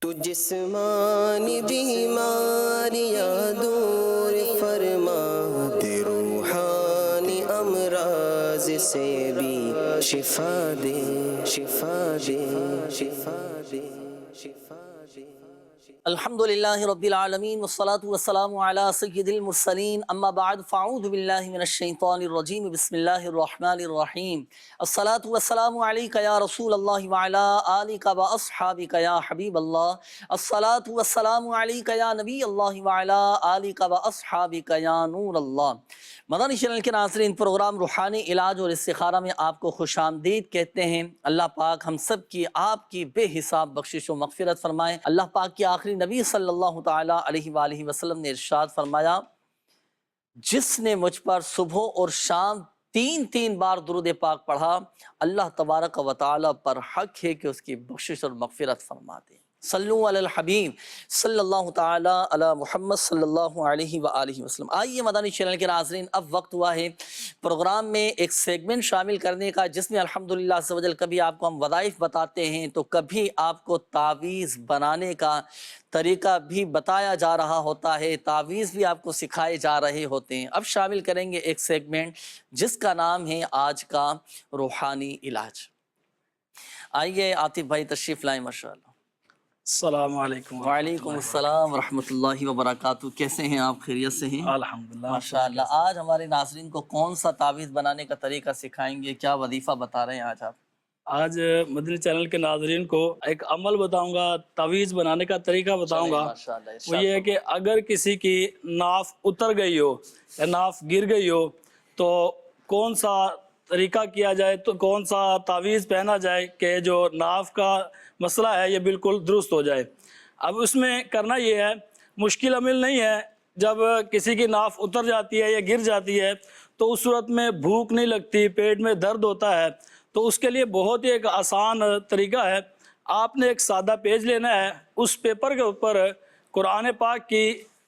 تو جسمانی بیماریاں دور فرما دے، روحانی امراض سے بھی شفا دے، شفا دے، شفا دے، شفا دے۔ الحمدللہ رب العالمین والصلاة والسلام علی سید المرسلین، اما بعد فاعوذ باللہ من الشیطان الرجیم، بسم اللہ الرحمن الرحیم۔ الصلاة والسلام علیک یا رسول اللہ وعلی آلک و اصحابک یا حبیب اللہ۔ الصلاة والسلام علیک یا نبی اللہ وعلی آلک و اصحابک یا نور اللہ۔ مدنی چینل کے ناظرین، پروگرام روحانی علاج اور استخارہ میں آپ کو خوش آمدید کہتے ہیں۔ اللہ پاک ہم سب کی آپ کی بے حساب بخشش و مغفرت فرمائے۔ اللہ پاک کی آخری نبی صلی اللہ تعالیٰ علیہ وآلہ وسلم نے ارشاد فرمایا، جس نے مجھ پر صبح اور شام تین بار درود پاک پڑھا، اللہ تبارک و تعالیٰ پر حق ہے کہ اس کی بخشش اور مغفرت فرما دے۔ صلو علی الحبیب صلی اللہ تعالیٰ علی محمد صلی اللہ علیہ وآلہ وسلم۔ آئیے مدنی چینل کے ناظرین، اب وقت ہوا ہے پروگرام میں ایک سیگمنٹ شامل کرنے کا، جس میں الحمدللہ عز و جل کبھی آپ کو ہم وظائف بتاتے ہیں تو کبھی آپ کو تعویذ بنانے کا طریقہ بھی بتایا جا رہا ہوتا ہے، تعویذ بھی آپ کو سکھائے جا رہے ہوتے ہیں۔ اب شامل کریں گے ایک سیگمنٹ جس کا نام ہے آج کا روحانی علاج۔ آئیے عاطف بھائی تشریف لائیں ماشاءاللہ۔ السلام علیکم۔ وعلیکم السلام ورحمۃ اللہ وبرکاتہ۔ کیسے ہیں آپ؟ خیریت سے ہیں؟ الحمدللہ ماشاءاللہ۔ آج ہمارے ناظرین کو کون سا تعویذ بنانے کا طریقہ سکھائیں گے؟ کیا وظیفہ بتا رہے ہیں آج آپ؟ آج مدنی چینل کے ناظرین کو ایک عمل بتاؤں گا، تعویذ بنانے کا طریقہ بتاؤں گا۔ ماشاءاللہ، ارشاد وہ یہ ہے کہ اگر کسی کی ناف اتر گئی ہو یا ناف گر گئی ہو تو کون سا طریقہ کیا جائے، تو کون سا تعویذ پہنا جائے کہ جو ناف کا مسئلہ ہے یہ بالکل درست ہو جائے۔ اب اس میں کرنا یہ ہے، مشکل عمل نہیں ہے۔ جب کسی کی ناف اتر جاتی ہے یا گر جاتی ہے تو اس صورت میں بھوک نہیں لگتی، پیٹ میں درد ہوتا ہے، تو اس کے لیے بہت ہی ایک آسان طریقہ ہے۔ آپ نے ایک سادہ پیج لینا ہے، اس پیپر کے اوپر قرآن پاک کی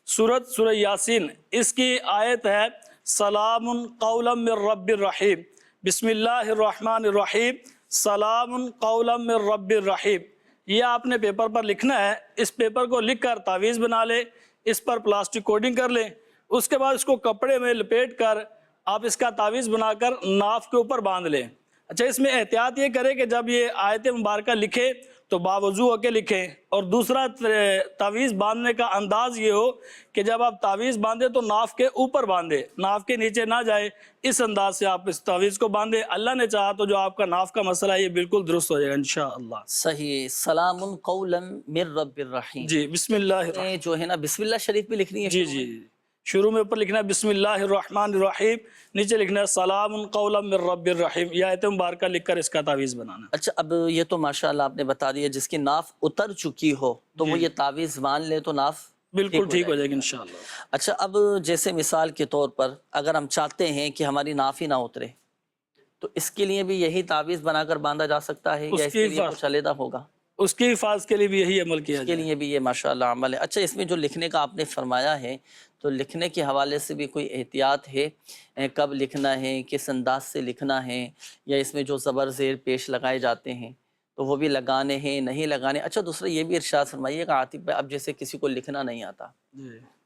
سورہ یاسین، اس کی آیت ہے سلام قولا من رب الرحیم، بسم اللہ الرحمن الرحیم، سلام قولا من رب الرحیم۔ یہ آپ نے پیپر پر لکھنا ہے۔ اس پیپر کو لکھ کر تعویذ بنا لے، اس پر پلاسٹک کوٹنگ کر لیں، اس کے بعد اس کو کپڑے میں لپیٹ کر آپ اس کا تعویذ بنا کر ناف کے اوپر باندھ لیں۔ اچھا، اس میں احتیاط یہ کریں کہ جب یہ آیت مبارکہ لکھے تو باوضو ہو کے لکھیں، اور دوسرا تعویذ باندھنے کا انداز یہ ہو کہ جب آپ تعویذ باندھیں تو ناف کے اوپر باندھیں، ناف کے نیچے نہ جائے۔ اس انداز سے آپ اس تعویذ کو باندھیں۔ اللہ نے چاہا تو جو آپ کا ناف کا مسئلہ ہے یہ بالکل درست ہو جائے گا انشاءاللہ۔ صحیح۔ سلام قولا من رب الرحیم۔ جی، بسم اللہ جو ہے نا بسم اللہ شریف بھی لکھنی ہے؟ جی، شروع میں اوپر لکھنا ہے بسم اللہ الرحمن الرحیم، نیچے لکھنا ہے سلام قولا من رب الرحیم۔ یہ آیت مبارکہ لکھ کر اس کا تعویذ بنانا ہے۔ اچھا، اب یہ تو ماشاءاللہ آپ نے بتا دیا، جس کی ناف اتر چکی ہو تو وہ یہ تعویذ مان لے تو ناف بالکل ٹھیک ہو جائے گی انشاءاللہ۔ اچھا، اب جیسے مثال کے طور پر اگر ہم چاہتے ہیں کہ ہماری ناف ہی نہ اترے تو اس کے لیے بھی یہی تعویذ بنا کر باندھا جا سکتا ہے یا اس کے لیے کچھ علیحدہ ہوگا؟ اس کی حفاظت کے لیے بھی یہی عمل کیا اس کے لیے بھی یہ ماشاءاللہ عمل ہے۔ اچھا، اس میں جو لکھنے کا آپ نے فرمایا ہے تو لکھنے کے حوالے سے بھی کوئی احتیاط ہے؟ کب لکھنا ہے، کس انداز سے لکھنا ہے، یا اس میں جو زبر زیر پیش لگائے جاتے ہیں تو وہ بھی لگانے ہیں نہیں لگانے؟ اچھا، دوسرا یہ بھی ارشاد فرمائیے کہ عاطف بھائی، اب جیسے کسی کو لکھنا نہیں آتا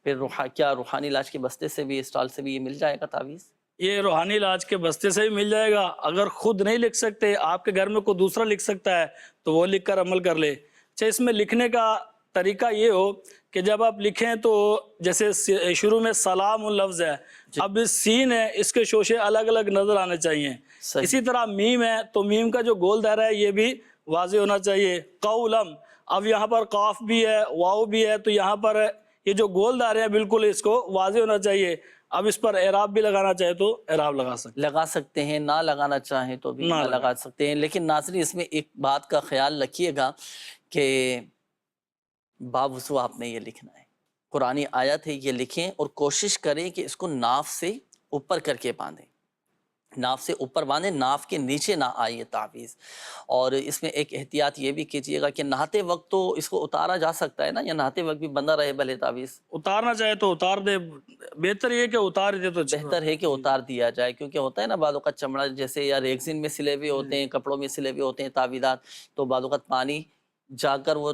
پھر کیا روحانی علاج کے بستے سے بھی، اسٹال سے بھی یہ مل جائے گا تعویذ؟ یہ روحانی علاج کے بستے سے بھی مل جائے گا۔ اگر خود نہیں لکھ سکتے، آپ کے گھر میں کوئی دوسرا لکھ سکتا ہے تو وہ لکھ کر عمل کر لے۔ اچھا، اس میں لکھنے کا طریقہ یہ ہو کہ جب آپ لکھیں تو جیسے شروع میں سلام لفظ ہے، اب سین ہے، اس کے شوشے الگ الگ نظر آنے چاہیے۔ اسی طرح میم ہے تو میم کا جو گول دائرہ ہے یہ بھی واضح ہونا چاہیے۔ قولم، اب یہاں پر قاف بھی ہے، واو بھی ہے، تو یہاں پر یہ جو گول دائرے ہیں بالکل اس کو واضح ہونا چاہیے۔ اب اس پر اعراب بھی لگانا چاہے تو اعراب لگا سکتے ہیں، نہ لگانا چاہیں تو بھی نہ لگا سکتے ہیں۔ لیکن ناظرین، اس میں ایک بات کا خیال رکھیے گا کہ باوضو آپ نے یہ لکھنا ہے، قرآنی آیت ہے، یہ لکھیں اور کوشش کریں کہ اس کو ناف سے اوپر کر کے باندھیں، ناف سے اوپر باندھیں، ناف کے نیچے نہ آئے یہ تعویذ۔ اور اس میں ایک احتیاط یہ بھی کیجیے گا کہ نہاتے وقت تو اس کو اتارا جا سکتا ہے نا، یا نہاتے وقت بھی بندہ رہے بھلے تعویذ؟ اتارنا چاہے تو اتار دے، بہتر یہ کہ اتار دے تو بہتر ہے کہ اتار دیا جائے، کیونکہ ہوتا ہے نا بعض اوقات چمڑا جیسے یا ریگزین میں سلے ہوئے ہوتے ہیں، کپڑوں میں سلے ہوئے ہوتے ہیں تعویذات، تو بعض اوقات پانی جا کر وہ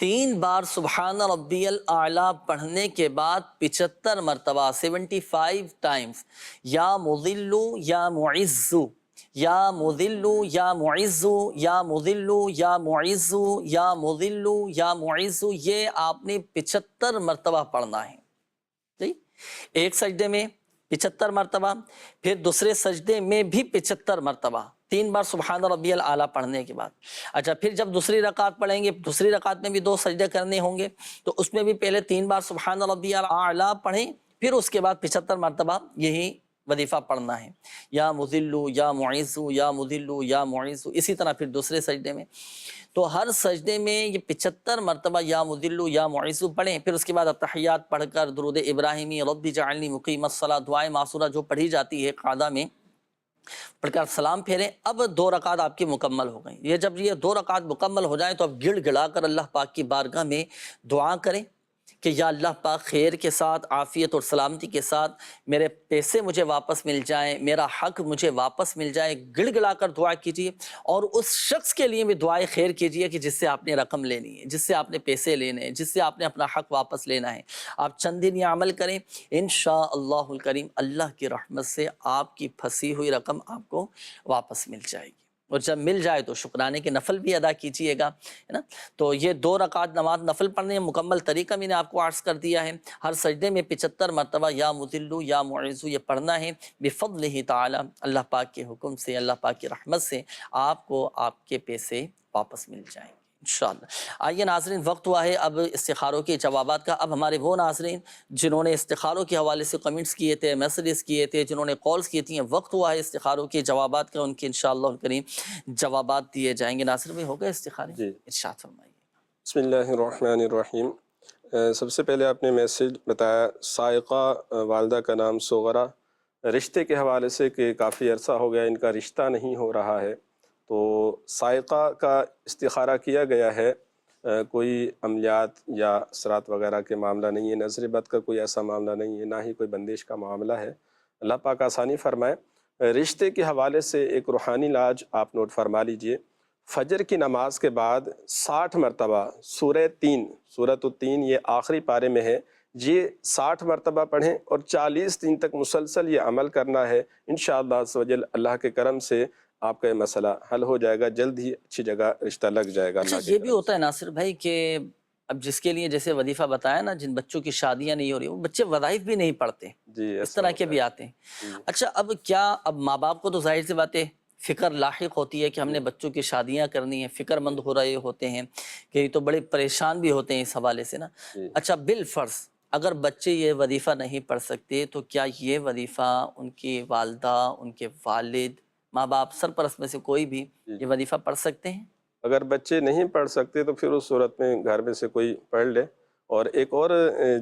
3 بار سبحان ربی الاعلیٰ پڑھنے کے بعد 75 مرتبہ 75 ٹائمز یا مضل یا معز یا مضل یا معز یا مضل یا معز یا مضل یا معز، یہ آپ نے 75 مرتبہ پڑھنا ہے. ٹھیک، ایک سجدے میں 75 مرتبہ، پھر دوسرے سجدے میں بھی 75 مرتبہ، 3 بار سبحان ربی الاعلیٰ پڑھنے کے بعد. اچھا، پھر جب دوسری رکعت پڑھیں گے، دوسری رکعت میں بھی 2 سجدے کرنے ہوں گے، تو اس میں بھی پہلے 3 بار سبحان ربی الاعلیٰ پڑھیں، پھر اس کے بعد 75 مرتبہ یہی وظیفہ پڑھنا ہے، یا مضل یا معز یا مضل یا معز. اسی طرح پھر دوسرے سجدے میں، تو ہر سجدے میں یہ 75 مرتبہ یا مضل یا معز پڑھیں. پھر اس کے بعد التحیات پڑھ کر درود ابراہیمی، رب جعلنی مقیم الصلاۃ، دعائے معصورہ جو پڑھی جاتی ہے قعدہ میں، پڑھ کر سلام پھیریں. اب 2 رکعت آپ کی مکمل ہو گئیں. یہ جب یہ 2 رکعت مکمل ہو جائیں تو اب گڑ گڑا کر اللہ پاک کی بارگاہ میں دعا کریں کہ یا اللہ پاک خیر کے ساتھ، عافیت اور سلامتی کے ساتھ میرے پیسے مجھے واپس مل جائیں، میرا حق مجھے واپس مل جائے. گڑ گڑا کر دعا کیجیے، اور اس شخص کے لیے بھی دعائے خیر کیجیے کہ جس سے آپ نے رقم لینی ہے، جس سے آپ نے پیسے لینے ہیں، جس سے آپ نے اپنا حق واپس لینا ہے. آپ چند دن یہ عمل کریں، انشاءاللہ الکریم اللہ کی رحمت سے آپ کی پھنسی ہوئی رقم آپ کو واپس مل جائے گی. اور جب مل جائے تو شکرانے کے نفل بھی ادا کیجیے گا، ہے نا. تو یہ 2 رکعت نماز نفل پڑھنے مکمل طریقہ میں نے آپ کو عرض کر دیا ہے. ہر سجدے میں 75 مرتبہ یا مضل یا معز یہ پڑھنا ہے بفضلہ تعالی. اللہ پاک کے حکم سے، اللہ پاک کی رحمت سے آپ کو آپ کے پیسے واپس مل جائیں گے انشاءاللہ. آئیے ناظرین، وقت ہوا ہے اب استخاروں کے جوابات کا. اب ہمارے وہ ناظرین جنہوں نے استخاروں کے حوالے سے کمنٹس کیے تھے، میسیجز کیے تھے، جنہوں نے کالز کی تھیں، وقت ہوا ہے استخاروں کے جوابات کا. ان کے انشاءاللہ الکریم جوابات دیے جائیں گے. ناصر بھائی، ہو گئے استخارے؟ جی، ارشاد فرمائیے. بسم اللہ الرحمن الرحیم. سب سے پہلے آپ نے میسیج بتایا سائقہ والدہ کا نام سغرا، رشتے کے حوالے سے کہ کافی عرصہ ہو گیا ان کا رشتہ نہیں ہو رہا ہے، تو سائقہ کا استخارہ کیا گیا ہے. کوئی عملیات یا اثرات وغیرہ کے معاملہ نہیں ہے، نظر بد کا کوئی ایسا معاملہ نہیں ہے، نہ ہی کوئی بندش کا معاملہ ہے. اللہ پاک آسانی فرمائے. رشتے کے حوالے سے ایک روحانی علاج آپ نوٹ فرما لیجئے. فجر کی نماز کے بعد 60 مرتبہ سورۃ التین یہ آخری پارے میں ہے، یہ 60 مرتبہ پڑھیں اور 40 دن تک مسلسل یہ عمل کرنا ہے. انشاءاللہ عز و جل اللہ کے کرم سے آپ کا یہ مسئلہ حل ہو جائے گا، جلد ہی اچھی جگہ رشتہ لگ جائے گا. اچھا، یہ بھی ہوتا ہے ناصر بھائی کہ اب جس کے لیے جیسے وظیفہ بتایا نا، جن بچوں کی شادیاں نہیں ہو رہی، وہ بچے وظائف بھی نہیں پڑھتے، جی اس طرح کے بھی آتے ہیں. اچھا، اب کیا اب ماں باپ کو تو ظاہر سی بات ہے فکر لاحق ہوتی ہے کہ ہم نے بچوں کی شادیاں کرنی ہیں، فکر مند ہو رہے ہوتے ہیں کہ یہ تو بڑے پریشان بھی ہوتے ہیں اس حوالے سے نا. اچھا، بالفرض اگر بچے یہ وظیفہ نہیں پڑھ سکتے تو کیا یہ وظیفہ ان کی والدہ، ان کے والد، ماں باپ، سرپرست میں سے کوئی بھی یہ وظیفہ پڑھ سکتے ہیں؟ اگر بچے نہیں پڑھ سکتے تو پھر اس صورت میں گھر میں سے کوئی پڑھ لے. اور ایک اور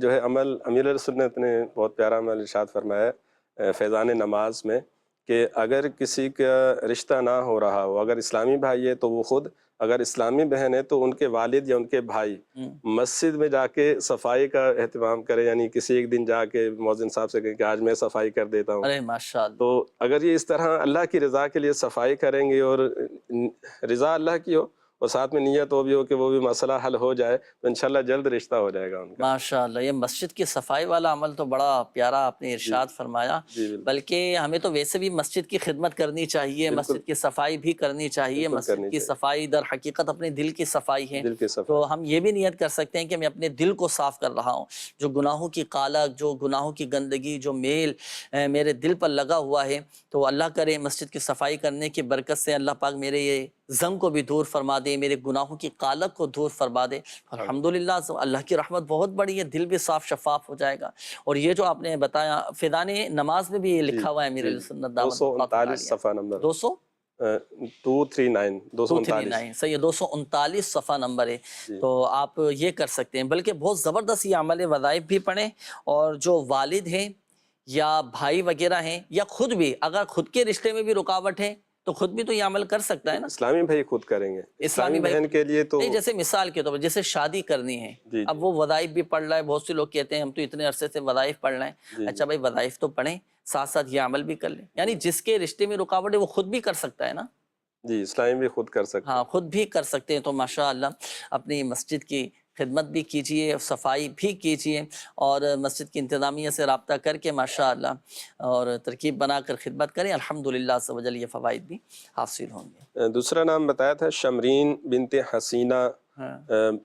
جو ہے عمل امیر السنت نے بہت پیارا عمل ارشاد فرمایا ہے فیضان نماز میں، کہ اگر کسی کا رشتہ نہ ہو رہا ہو، اگر اسلامی بھائی ہے تو وہ خود، اگر اسلامی بہن ہے تو ان کے والد یا ان کے بھائی مسجد میں جا کے صفائی کا اہتمام کرے، یعنی کسی ایک دن جا کے مؤذن صاحب سے کہیں کہ آج میں صفائی کر دیتا ہوں. ارے ماشاءاللہ. تو اگر یہ اس طرح اللہ کی رضا کے لیے صفائی کریں گے اور رضا اللہ کی ہو اور ساتھ میں نیت ہو بھی ہو کہ وہ بھی مسئلہ حل ہو جائے، تو انشاءاللہ جلد رشتہ ہو جائے گا ان کا. ماشاءاللہ، یہ مسجد کی صفائی والا عمل تو بڑا پیارا آپ نے ارشاد فرمایا. بلکہ ہمیں تو ویسے بھی مسجد کی خدمت کرنی چاہیے، مسجد کی صفائی بھی کرنی چاہیے. مسجد کی صفائی در حقیقت اپنے دل کی صفائی ہے. تو ہم یہ بھی نیت کر سکتے ہیں کہ میں اپنے دل کو صاف کر رہا ہوں، جو گناہوں کی قالق، جو گناہوں کی گندگی، جو میل میرے دل پر لگا ہوا ہے، تو اللہ کرے مسجد کی صفائی کرنے کی برکت سے اللہ پاک میرے یہ زنگ کو بھی دور فرما دے، میرے گناہوں کی قالق کو دور فرما دے. الحمدللہ اللہ کی رحمت بہت بڑی ہے، دل بھی صاف شفاف ہو جائے گا. اور یہ جو آپ نے بتایا فیضان نماز میں بھی یہ لکھا ہوا ہے امیر السنت دعوت 239 صفحہ نمبر 239 صحیح، 239 صفحہ نمبر ہے. تو آپ یہ کر سکتے ہیں، بلکہ بہت زبردست یہ عمل وظائف بھی پڑھیں. اور جو والد ہیں یا بھائی وغیرہ ہیں یا خود بھی اگر خود کے رشتے میں بھی رکاوٹ ہے تو خود بھی تو یہ عمل کر سکتا ہے نا. اسلامی بھائی خود کریں گے، اسلامی بہن کے لیے تو جیسے مثال کے طور پر جیسے شادی کرنی ہے، اب وہ وظائف بھی پڑھ رہا ہے. بہت سے لوگ کہتے ہیں ہم تو اتنے عرصے سے وظائف پڑھ رہے ہیں. اچھا بھائی، وظائف تو پڑھیں، ساتھ ساتھ یہ عمل بھی کر لیں. یعنی جس کے رشتے میں رکاوٹ ہے وہ خود بھی کر سکتا ہے نا. جی، اسلامی بھی خود کر سکتے ہیں. ہاں، خود بھی کر سکتے ہیں. تو ماشاءاللہ اپنی مسجد کی خدمت بھی کیجیے، صفائی بھی کیجیے، اور مسجد کی انتظامیہ سے رابطہ کر کے ماشاءاللہ اور ترکیب بنا کر خدمت کریں، الحمدللہ عز و جل یہ فوائد بھی حاصل ہوں گے۔ دوسرا نام بتایا تھا شمرین بنت حسینہ،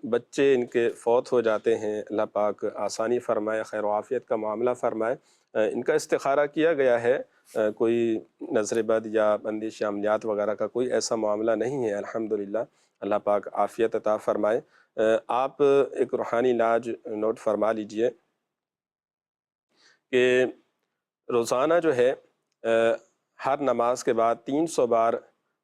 بچے ان کے فوت ہو جاتے ہیں، اللہ پاک آسانی فرمائے، خیر و عافیت کا معاملہ فرمائے۔ ان کا استخارہ کیا گیا ہے، کوئی نظر بد یا بندش یا عملیات وغیرہ کا کوئی ایسا معاملہ نہیں ہے، الحمدللہ اللہ پاک عافیت عطا فرمائے۔ آپ ایک روحانی علاج نوٹ فرما لیجئے کہ روزانہ جو ہے ہر نماز کے بعد 300 بار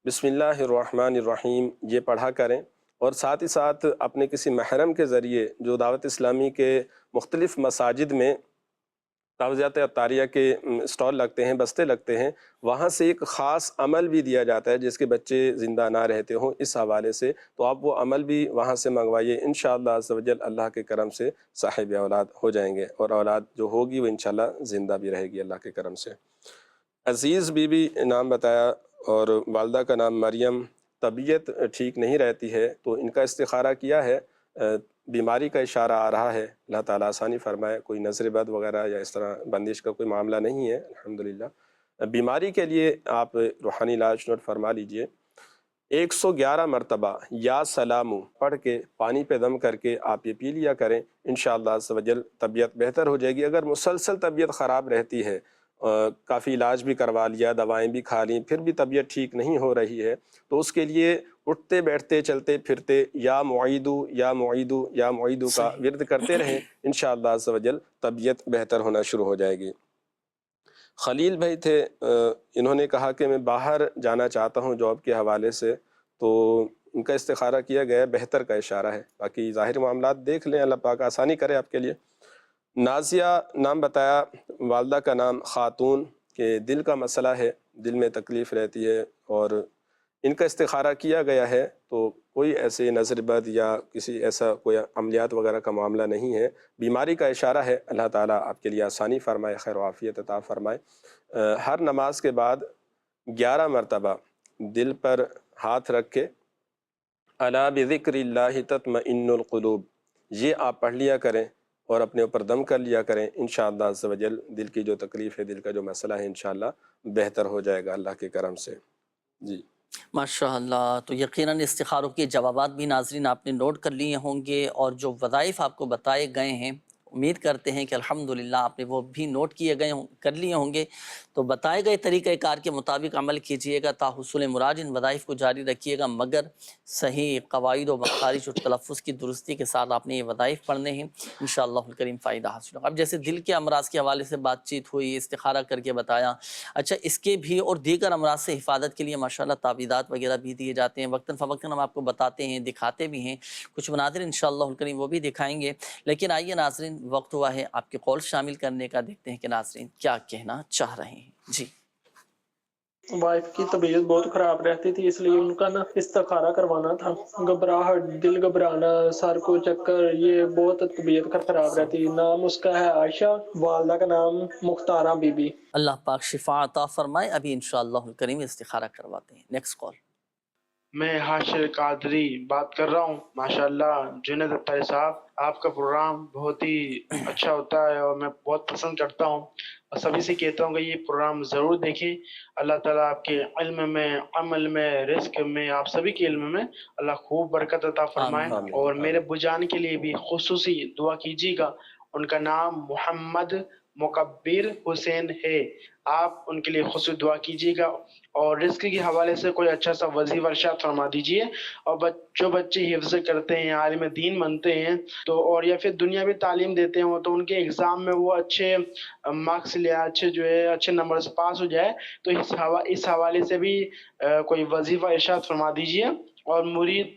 بسم اللہ الرحمن الرحیم یہ پڑھا کریں، اور ساتھ ہی ساتھ اپنے کسی محرم کے ذریعے جو دعوت اسلامی کے مختلف مساجد میں تعویذات عطاریہ کے اسٹال لگتے ہیں، بستے لگتے ہیں، وہاں سے ایک خاص عمل بھی دیا جاتا ہے جس کے بچے زندہ نہ رہتے ہوں، اس حوالے سے تو آپ وہ عمل بھی وہاں سے منگوائیے، انشاءاللہ عز و جل اللہ کے کرم سے صاحب اولاد ہو جائیں گے، اور اولاد جو ہوگی وہ انشاءاللہ زندہ بھی رہے گی اللہ کے کرم سے۔ عزیز بی بی نام بتایا، اور والدہ کا نام مریم، طبیعت ٹھیک نہیں رہتی ہے تو ان کا استخارہ کیا ہے، بیماری کا اشارہ آ رہا ہے، اللہ تعالیٰ آسانی فرمائے، کوئی نظر بد وغیرہ یا اس طرح بندش کا کوئی معاملہ نہیں ہے الحمدللہ۔ بیماری کے لیے آپ روحانی علاج نوٹ فرما لیجئے، 111 مرتبہ یا سلامو پڑھ کے پانی پہ دم کر کے آپ یہ پی لیا کریں، انشاءاللہ عز و جل طبیعت بہتر ہو جائے گی۔ اگر مسلسل طبیعت خراب رہتی ہے، کافی علاج بھی کروا لیا، دوائیں بھی کھا لیں، پھر بھی طبیعت ٹھیک نہیں ہو رہی ہے، تو اس کے لیے اٹھتے بیٹھتے چلتے پھرتے یا معیدو یا معیدو یا معیدو کا ورد کرتے رہیں، انشاءاللہ عز و جل طبیعت بہتر ہونا شروع ہو جائے گی۔ خلیل بھائی تھے، انہوں نے کہا کہ میں باہر جانا چاہتا ہوں جاب کے حوالے سے، تو ان کا استخارہ کیا گیا ہے، بہتر کا اشارہ ہے، باقی ظاہر معاملات دیکھ لیں، اللہ پاک آسانی کرے آپ کے لیے۔ نازیہ نام بتایا، والدہ کا نام خاتون، کہ دل کا مسئلہ ہے، دل میں تکلیف رہتی ہے، اور ان کا استخارہ کیا گیا ہے، تو کوئی ایسے نظر بد یا کسی ایسا کوئی عملیات وغیرہ کا معاملہ نہیں ہے، بیماری کا اشارہ ہے، اللہ تعالیٰ آپ کے لیے آسانی فرمائے، خیر و عافیت عطا فرمائے۔ ہر نماز کے بعد 11 مرتبہ دل پر ہاتھ رکھ کے الا بذکر اللہ تطمئن القلوب یہ آپ پڑھ لیا کریں، اور اپنے اوپر دم کر لیا کریں، انشاءاللہ عز و جل دل کی جو تکلیف ہے، دل کا جو مسئلہ ہے، انشاءاللہ بہتر ہو جائے گا اللہ کے کرم سے۔ جی ماشاءاللہ، تو یقیناً استخاروں کے جوابات بھی ناظرین آپ نے نوٹ کر لیے ہوں گے، اور جو وظائف آپ کو بتائے گئے ہیں امید کرتے ہیں کہ الحمدللہ آپ نے وہ بھی نوٹ کر لیے ہوں گے، تو بتائے گئے طریقہ کار کے مطابق عمل کیجئے گا، تا حصول مراد ان وظائف کو جاری رکھیے گا، مگر صحیح قواعد و مخارج اور تلفظ کی درستی کے ساتھ آپ نے یہ وظائف پڑھنے ہیں، انشاءاللہ الکریم فائدہ حاصل ہوگا۔ اب جیسے دل کے امراض کے حوالے سے بات چیت ہوئی، استخارہ کر کے بتایا، اچھا اس کے بھی اور دیگر امراض سے حفاظت کے لیے ماشاءاللہ تعویذات وغیرہ بھی دیے جاتے ہیں، وقتاً فوقتاً ہم آپ کو بتاتے ہیں، دکھاتے بھی ہیں، کچھ مناظر انشاءاللہ الکریم وہ بھی دکھائیں گے، لیکن آئیے ناظرین وقت ہوا ہے آپ کے قول شامل کرنے کا، دیکھتے ہیں کہ ناظرین کیا کہنا چاہ رہے ہیں۔ جی وائف کی طبیعت بہت خراب رہتی تھی، اس لیے ان کا نا استخارہ کروانا تھا، گھبراہٹ، دل گھبرانا، سر کو چکر، یہ بہت طبیعت خراب رہتی۔ نام اس کا ہے عائشہ، والدہ کا نام مختارہ بی بی۔ اللہ پاک شفا عطا فرمائے، ابھی انشاءاللہ الکریم استخارہ کرواتے ہیں۔ نیکسٹ کال۔ میں حاشر قادری بات کر رہا ہوں۔ ماشاءاللہ جنید اطاری صاحب، آپ کا پروگرام بہت ہی اچھا ہوتا ہے اور میں بہت پسند کرتا ہوں، اور سبھی سے کہتا ہوں کہ یہ پروگرام ضرور دیکھیں۔ اللہ تعالیٰ آپ کے علم میں، عمل میں، رزق میں، آپ سبھی کے علم میں اللہ خوب برکت عطا فرمائے، اور میرے ابو جان کے لیے بھی خصوصی دعا کیجیے گا۔ ان کا نام محمد مکبر حسین ہے، آپ ان کے لیے خصوصی دعا کیجیے گا، اور رزق کے حوالے سے کوئی اچھا سا وظیفہ ارشاد فرما دیجیے۔ اور جو بچے حفظ کرتے ہیں، عالم دین بنتے ہیں، تو اور یا پھر دنیاوی تعلیم دیتے ہیں، تو ان کے ایگزام میں وہ اچھے مارکس لے، اچھے جو ہے اچھے نمبر سے پاس ہو جائے، تو اس حوالے سے بھی کوئی وظیفہ ارشاد فرما دیجیے۔ اور مرید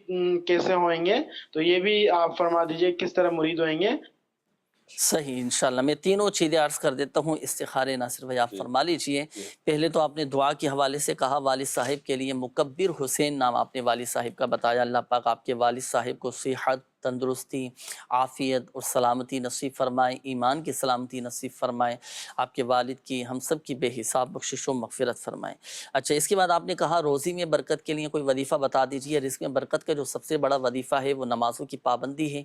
کیسے ہوئیں گے تو یہ بھی آپ فرما دیجیے، کس طرح مرید ہوئیں گے۔ صحیح، انشاءاللہ میں تینوں چیزیں عرض کر دیتا ہوں، استخارے ناصر بھائی آپ فرما لیجئے۔ پہلے تو آپ نے دعا کے حوالے سے کہا، والد صاحب کے لیے مکبر حسین نام آپ نے والد صاحب کا بتایا، اللہ پاک آپ کے والد صاحب کو صحت، تندرستی، عافیت اور سلامتی نصیب فرمائے، ایمان کی سلامتی نصیب فرمائے، آپ کے والد کی ہم سب کی بے حساب بخشش و مغفرت فرمائے۔ اچھا اس کے بعد آپ نے کہا روزی میں برکت کے لیے کوئی وظیفہ بتا دیجئے۔ رزق میں برکت کا جو سب سے بڑا وظیفہ ہے وہ نمازوں کی پابندی ہے،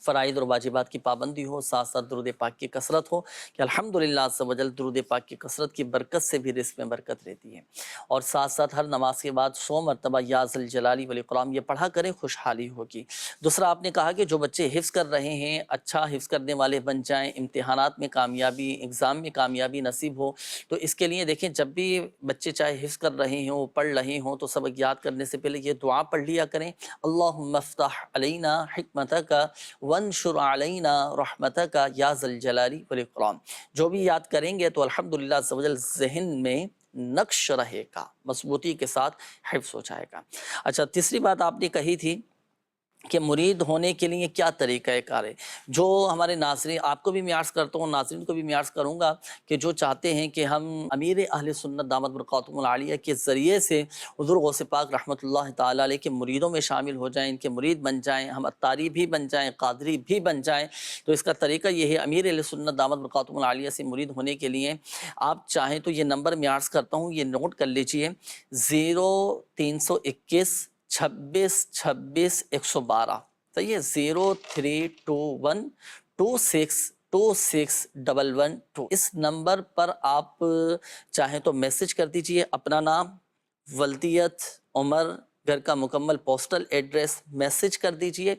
فرائض اور واجبات کی پابندی ہو، ساتھ ساتھ درود پاک کی کثرت ہو کہ الحمدللہ عز و جل درود پاک کی کثرت کی برکت سے بھی رزق میں برکت رہتی ہے، اور ساتھ ساتھ ہر نماز کے بعد 100 مرتبہ یا ذل جلالی والاکرام یہ پڑھا کریں، خوشحالی ہوگی۔ دوسرا آپ نے کہا کہ جو بچے حفظ کر رہے ہیں اچھا حفظ کرنے والے بن جائیں، امتحانات میں کامیابی، ایگزام میں کامیابی نصیب ہو، تو اس کے لیے دیکھیں جب بھی بچے چاہے حفظ کر رہے ہوں، پڑھ رہے ہوں، تو سبق یاد کرنے سے پہلے یہ دعا پڑھ لیا کریں، اللہم افتح علینا حکمتک وانشر علینا رحمتک یا ذل جلالی والاکرام۔ جو بھی یاد کریں گے تو الحمدللہ عز و جل ذہن میں نقش رہے گا، مضبوطی کے ساتھ حفظ ہو جائے گا۔ اچھا، تیسری بات آپ نے کہی تھی کہ مرید ہونے کے لیے کیا طریقہ کار ہے۔ جو ہمارے ناظرین، آپ کو بھی میں عرض کرتا ہوں، ناظرین کو بھی میں عرض کروں گا کہ جو چاہتے ہیں کہ ہم امیر اہل سنت دامت برکاتہم العالیہ کے ذریعے سے حضور غوث پاک رحمۃ اللہ تعالیٰ علیہ کے مریدوں میں شامل ہو جائیں، ان کے مرید بن جائیں، ہم اتاری بھی بن جائیں، قادری بھی بن جائیں، تو اس کا طریقہ یہ ہے، امیر اہل سنت دامت برکاتہم العالیہ سے مرید ہونے کے لیے آپ چاہیں تو یہ نمبر میں عرض کرتا ہوں، یہ نوٹ کر لیجئے، 0321 26 26 112، صحیح ہے، 0321 26 26 112۔ اس نمبر پر آپ چاہیں تو میسج کر دیجئے، اپنا نام، ولدیت، عمر، گھر کا مکمل پوسٹل ایڈریس میسج کر دیجئے،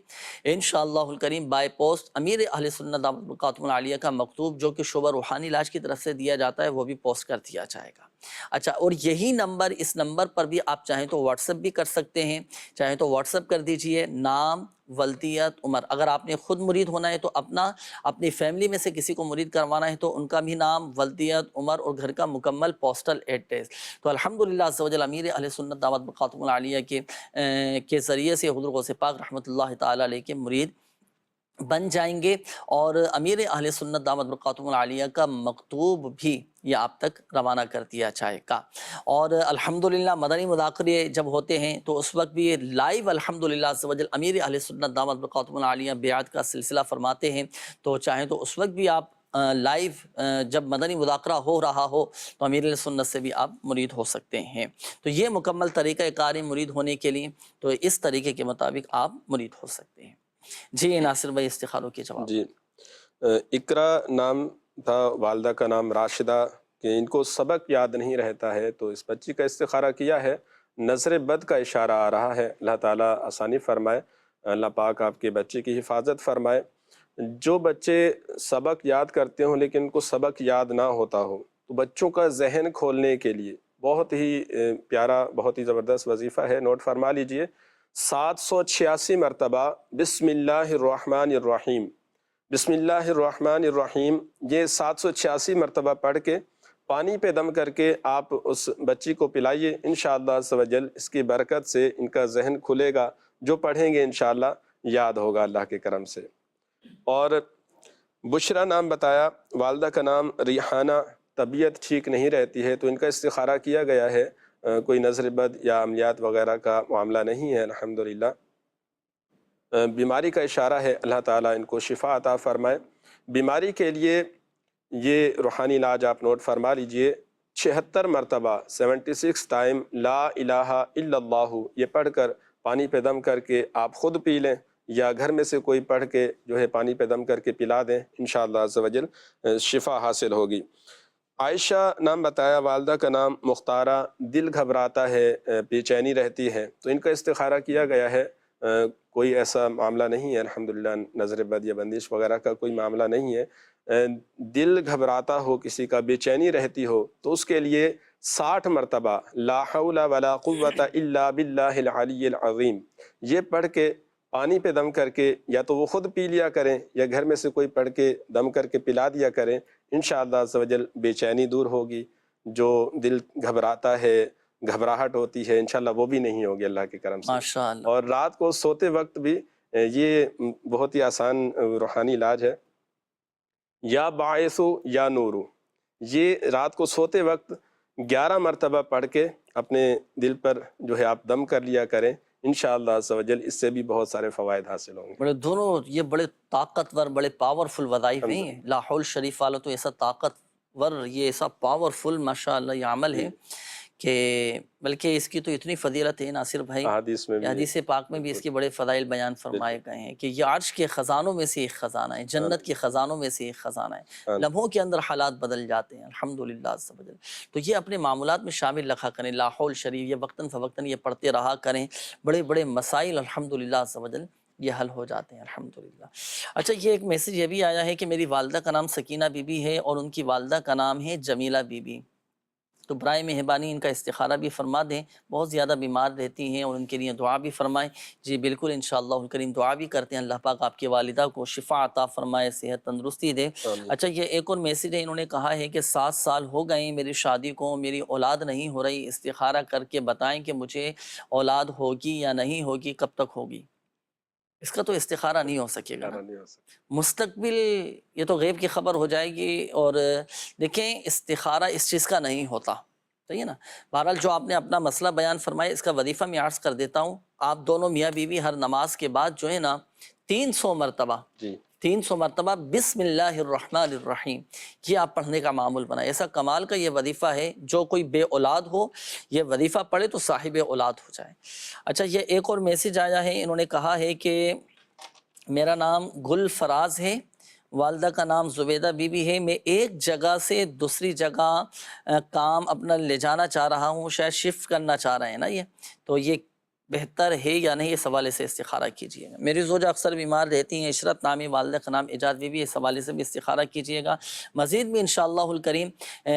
انشاءاللہ الکریم بائی پوسٹ امیر اہل سنت دامت برکاتہم العالیہ کا مکتوب جو کہ شعبہ روحانی علاج کی طرف سے دیا جاتا ہے وہ بھی پوسٹ کر دیا جائے گا۔ اچھا، اور یہی نمبر، اس نمبر پر بھی آپ چاہیں تو واٹس ایپ بھی کر سکتے ہیں، چاہیں تو واٹس ایپ کر دیجئے، نام، ولدیت، عمر۔ اگر آپ نے خود مرید ہونا ہے تو اپنی فیملی میں سے کسی کو مرید کروانا ہے تو ان کا بھی نام، ولدیت، عمر اور گھر کا مکمل پوسٹل ایڈریس۔ تو الحمدللہ عز و جل امیر اہل سنت دعوت برکاتہم العالیہ کے ذریعے سے حضور غوث پاک رحمۃ اللہ تعالیٰ علیہ کے مرید بن جائیں گے، اور امیر اہل سنت دعوت برکاتہم العالیہ کا مکتوب بھی یہ آپ تک روانہ کر دیا جائے گا۔ اور الحمدللہ مدنی مذاکرے جب ہوتے ہیں تو اس وقت بھی لائیو الحمدللہ عز و جل امیر اہل سنت دعوت برکاتہم العالیہ بیعت کا سلسلہ فرماتے ہیں، تو چاہیں تو اس وقت بھی آپ لائیو جب مدنی مذاکرہ ہو رہا ہو تو امیر اہل سنت سے بھی آپ مرید ہو سکتے ہیں۔ تو یہ مکمل طریقہ کار ہے مرید ہونے کے لیے، تو اس طریقے کے مطابق آپ مرید ہو سکتے ہیں۔ جی ناصر بھائی، استخاروں کے جواب۔ جی، اقرا نام تھا، والدہ کا نام راشدہ، کہ ان کو سبق یاد نہیں رہتا ہے، تو اس بچی کا استخارہ کیا ہے، نظر بد کا اشارہ آ رہا ہے، اللہ تعالیٰ آسانی فرمائے، اللہ پاک آپ کے بچے کی حفاظت فرمائے۔ جو بچے سبق یاد کرتے ہوں لیکن ان کو سبق یاد نہ ہوتا ہو، تو بچوں کا ذہن کھولنے کے لیے بہت ہی پیارا، بہت ہی زبردست وظیفہ ہے، نوٹ فرما لیجئے، 786 مرتبہ بسم اللہ الرحمن الرحیم، بسم اللہ الرحمن الرحیم، یہ 786 مرتبہ پڑھ کے پانی پہ دم کر کے آپ اس بچی کو پلائیے، انشاءاللہ عز و جل اس کی برکت سے ان کا ذہن کھلے گا، جو پڑھیں گے انشاءاللہ یاد ہوگا اللہ کے کرم سے۔ اور بشرا نام بتایا، والدہ کا نام ریحانہ، طبیعت ٹھیک نہیں رہتی ہے تو ان کا استخارہ کیا گیا ہے، کوئی نظر بد یا عملیات وغیرہ کا معاملہ نہیں ہے الحمدللہ، بیماری کا اشارہ ہے، اللہ تعالیٰ ان کو شفا عطا فرمائے۔ بیماری کے لیے یہ روحانی علاج آپ نوٹ فرما لیجئے، 76 مرتبہ 76 ٹائم لا الہ الا اللہ یہ پڑھ کر پانی پہ دم کر کے آپ خود پی لیں، یا گھر میں سے کوئی پڑھ کے جو ہے پانی پہ دم کر کے پلا دیں، انشاءاللہ عز و جل شفا حاصل ہوگی۔ عائشہ نام بتایا، والدہ کا نام مختارہ، دل گھبراتا ہے، بے چینی رہتی ہے، تو ان کا استخارہ کیا گیا ہے، کوئی ایسا معاملہ نہیں ہے الحمدللہ، نظر بد یا بندش وغیرہ کا کوئی معاملہ نہیں ہے، دل گھبراتا ہو کسی کا، بے چینی رہتی ہو، تو اس کے لیے 60 مرتبہ لا حول ولا قوة الا باللہ العلی العظیم یہ پڑھ کے پانی پہ دم کر کے یا تو وہ خود پی لیا کریں یا گھر میں سے کوئی پڑھ کے دم کر کے پلا دیا کریں، انشاءاللہ عز و جل بے چینی دور ہوگی، جو دل گھبراتا ہے، گھبراہٹ ہوتی ہے، انشاءاللہ وہ بھی نہیں ہوگی اللہ کے کرم سے۔ ماشاءاللہ۔ اور رات کو سوتے وقت بھی یہ بہت ہی آسان روحانی علاج ہے، یا باعث یا نور، یہ رات کو سوتے وقت 11 مرتبہ پڑھ کے اپنے دل پر جو ہے آپ دم کر لیا کریں، انشاءاللہ عز و جل اس سے بھی بہت سارے فوائد حاصل ہوں گے۔ بڑے دونوں یہ بڑے طاقتور، بڑے پاورفل وظائف ہیں، لاحول شریف والا تو ایسا طاقتور، یہ ایسا پاورفل ماشاءاللہ یہ عمل ہے کہ بلکہ اس کی تو اتنی فضیلت ہے ناصر بھائی، حدیث میں بھی حدیث پاک میں بھی اس کے بڑے فضائل بیان فرمائے گئے ہیں کہ یہ عرش کے خزانوں میں سے ایک خزانہ ہے، جنت کے خزانوں میں سے ایک خزانہ ہے، لمحوں کے اندر حالات بدل جاتے ہیں الحمدللہ عز و جل۔ تو یہ اپنے معمولات میں شامل رکھا کریں، لا حول شریف یہ وقتاً فوقتاً یہ پڑھتے رہا کریں، بڑے بڑے مسائل الحمدللہ عز و جل یہ حل ہو جاتے ہیں الحمدللہ۔ اچھا یہ ایک میسیج یہ بھی آیا ہے کہ میری والدہ کا نام سکینہ بی بی ہے اور ان کی والدہ کا نام ہے جمیلہ بی بی، تو برائے مہربانی ان کا استخارہ بھی فرما دیں، بہت زیادہ بیمار رہتی ہیں اور ان کے لیے دعا بھی فرمائیں۔ جی بالکل انشاءاللہ الکریم دعا بھی کرتے ہیں، اللہ پاک آپ کی والدہ کو شفا عطا فرمائے، صحت تندرستی دے۔ اچھا یہ ایک اور میسیج ہے، انہوں نے کہا ہے کہ 7 سال ہو گئے ہیں میری شادی کو، میری اولاد نہیں ہو رہی، استخارہ کر کے بتائیں کہ مجھے اولاد ہوگی یا نہیں ہوگی، کب تک ہوگی؟ اس کا تو استخارہ نہیں ہو سکے گا، مستقبل یہ تو غیب کی خبر ہو جائے گی، اور دیکھیں استخارہ اس چیز کا نہیں ہوتا، صحیح ہے نا۔ بہرحال جو آپ نے اپنا مسئلہ بیان فرمایا اس کا وظیفہ میں عرض کر دیتا ہوں، آپ دونوں میاں بیوی ہر نماز کے بعد جو ہے نا 300 مرتبہ 300 مرتبہ بسم اللہ الرحمن الرحیم یہ آپ پڑھنے کا معمول بنائیں۔ ایسا کمال کا یہ وظیفہ ہے، جو کوئی بے اولاد ہو یہ وظیفہ پڑھے تو صاحب اولاد ہو جائے۔ اچھا یہ ایک اور میسیج آیا ہے، انہوں نے کہا ہے کہ میرا نام گل فراز ہے، والدہ کا نام زبیدہ بی بی ہے، میں ایک جگہ سے دوسری جگہ کام اپنا لے جانا چاہ رہا ہوں، شاید شفٹ کرنا چاہ رہے ہیں نا یہ، تو یہ بہتر ہے یا نہیں، اس حوالے سے استخارہ کیجیے گا۔ میری زوجہ اکثر بیمار رہتی ہیں، عشرت نامی، والدہ کا نام اعجاز بی بی، اس حوالے سے بھی استخارہ کیجیے گا۔ مزید بھی انشاءاللہ الکریم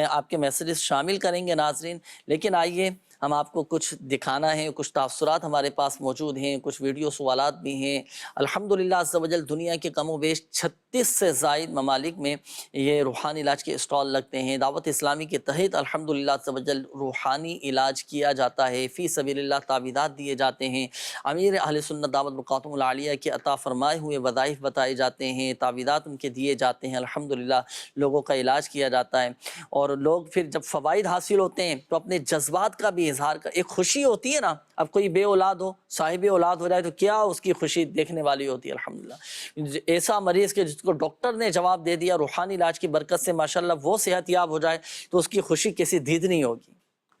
آپ کے میسیجز شامل کریں گے ناظرین، لیکن آئیے ہم آپ کو کچھ دکھانا ہے، کچھ تاثرات ہمارے پاس موجود ہیں، کچھ ویڈیو سوالات بھی ہیں الحمدللہ عز و جل۔ دنیا کے کم و بیش 36 سے زائد ممالک میں یہ روحانی علاج کے اسٹال لگتے ہیں، دعوت اسلامی کے تحت الحمدللہ عز و جل روحانی علاج کیا جاتا ہے، فی سبیل اللہ تعویذات دیے جاتے ہیں، امیر اہل سنت دعوت برکاتہم العالیہ کے عطا فرمائے ہوئے وظائف بتائے جاتے ہیں، تعویذات ان کے دیے جاتے ہیں، الحمدللہ لوگوں کا علاج کیا جاتا ہے، اور لوگ پھر جب فوائد حاصل ہوتے ہیں تو اپنے جذبات کا بھی اظہار کر، ایک خوشی ہوتی ہے نا، اب کوئی بے اولاد ہو، صاحب اولاد ہو جائے تو کیا اس کی خوشی دیکھنے والی ہوتی ہے الحمدللہ۔ ایسا مریض کے جس کو ڈاکٹر نے جواب دے دیا روحانی علاج کی برکت سے ماشاءاللہ وہ صحت یاب ہو جائے تو اس کی خوشی کسی دید نہیں ہوگی،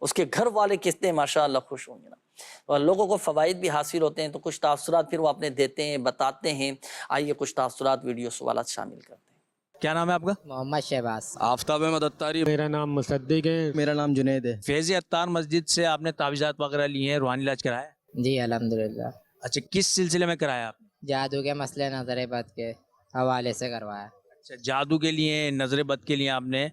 اس کے گھر والے کتنے ماشاءاللہ خوش ہوں گے نا، اور لوگوں کو فوائد بھی حاصل ہوتے ہیں، تو کچھ تاثرات پھر وہ اپنے دیتے ہیں، بتاتے ہیں۔ آئیے کچھ تاثرات ویڈیو سوالات شامل کرتے ہیں۔ کیا نام ہے آپ کا؟ محمد شہباز۔ آفتاب احمد اتاری۔ میرا نام مصدق ہے۔ میرا نام جنید ہے۔ فیض اتار مسجد سے آپ نے تعویذات وغیرہ لی ہیں، روحانی علاج کرایا ہے؟ جی الحمدللہ۔ اچھا کس سلسلے میں کرایا آپ نے؟ جادو کے مسئلے نظر بد کے حوالے سے کروایا۔ اچھا جادو کے لیے، نظر بد کے لیے آپ نے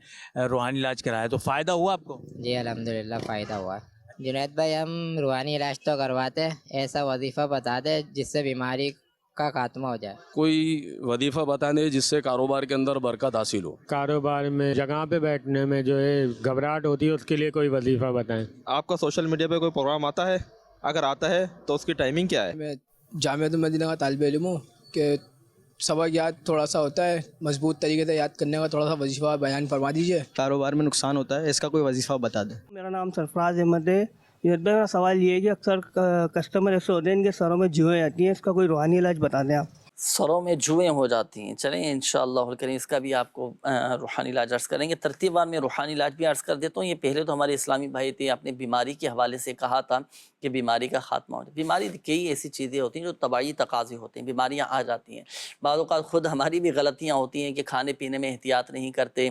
روحانی علاج کرایا، تو فائدہ ہوا آپ کو؟ جی الحمدللہ فائدہ ہوا۔ جنید بھائی ہم روحانی علاج تو کرواتے، ایسا وظیفہ بتاتے جس سے بیماری کا خاتمہ ہو جائے۔ کوئی وظیفہ بتانے جس سے کاروبار کے اندر برکت حاصل ہو۔ کاروبار میں جگہ پہ بیٹھنے میں جو ہے گھبراہٹ ہوتی ہے، اس کے لیے کوئی وظیفہ بتائیں۔ آپ کا سوشل میڈیا پہ کوئی پروگرام آتا ہے؟ اگر آتا ہے تو اس کی ٹائمنگ کیا ہے؟ میں جامعۃ المدینہ کا طالب علم ہوں، کہ سبق یاد تھوڑا سا ہوتا ہے، مضبوط طریقے سے یاد کرنے کا تھوڑا سا وظیفہ بیان فرما دیجیے۔ کاروبار میں نقصان ہوتا ہے، اس کا کوئی وظیفہ بتا دیں۔ میرا نام سرفراز احمد ہے۔ میرا سوال یہ ہے کہ اکثر کسٹمر ایسے ہوتے ہیں ان کے سروں میں جوئیں آتی ہیں، اس کا کوئی روحانی علاج بتا دیں آپ۔ سروں میں جوئیں ہو جاتی ہیں، چلیں انشاءاللہ الکریم اس کا بھی آپ کو روحانی علاج عرض کریں گے۔ ترتیب وار میں روحانی علاج بھی عرض کر دیتا ہوں۔ یہ پہلے تو ہمارے اسلامی بھائی تھے، آپ نے بیماری کے حوالے سے کہا تھا کہ بیماری کا خاتمہ ہو جائے۔ بیماری کئی ایسی چیزیں ہوتی ہیں جو طبعی تقاضے ہوتے ہیں، بیماریاں آ جاتی ہیں، بعض اوقات خود ہماری بھی غلطیاں ہوتی ہیں کہ کھانے پینے میں احتیاط نہیں کرتے،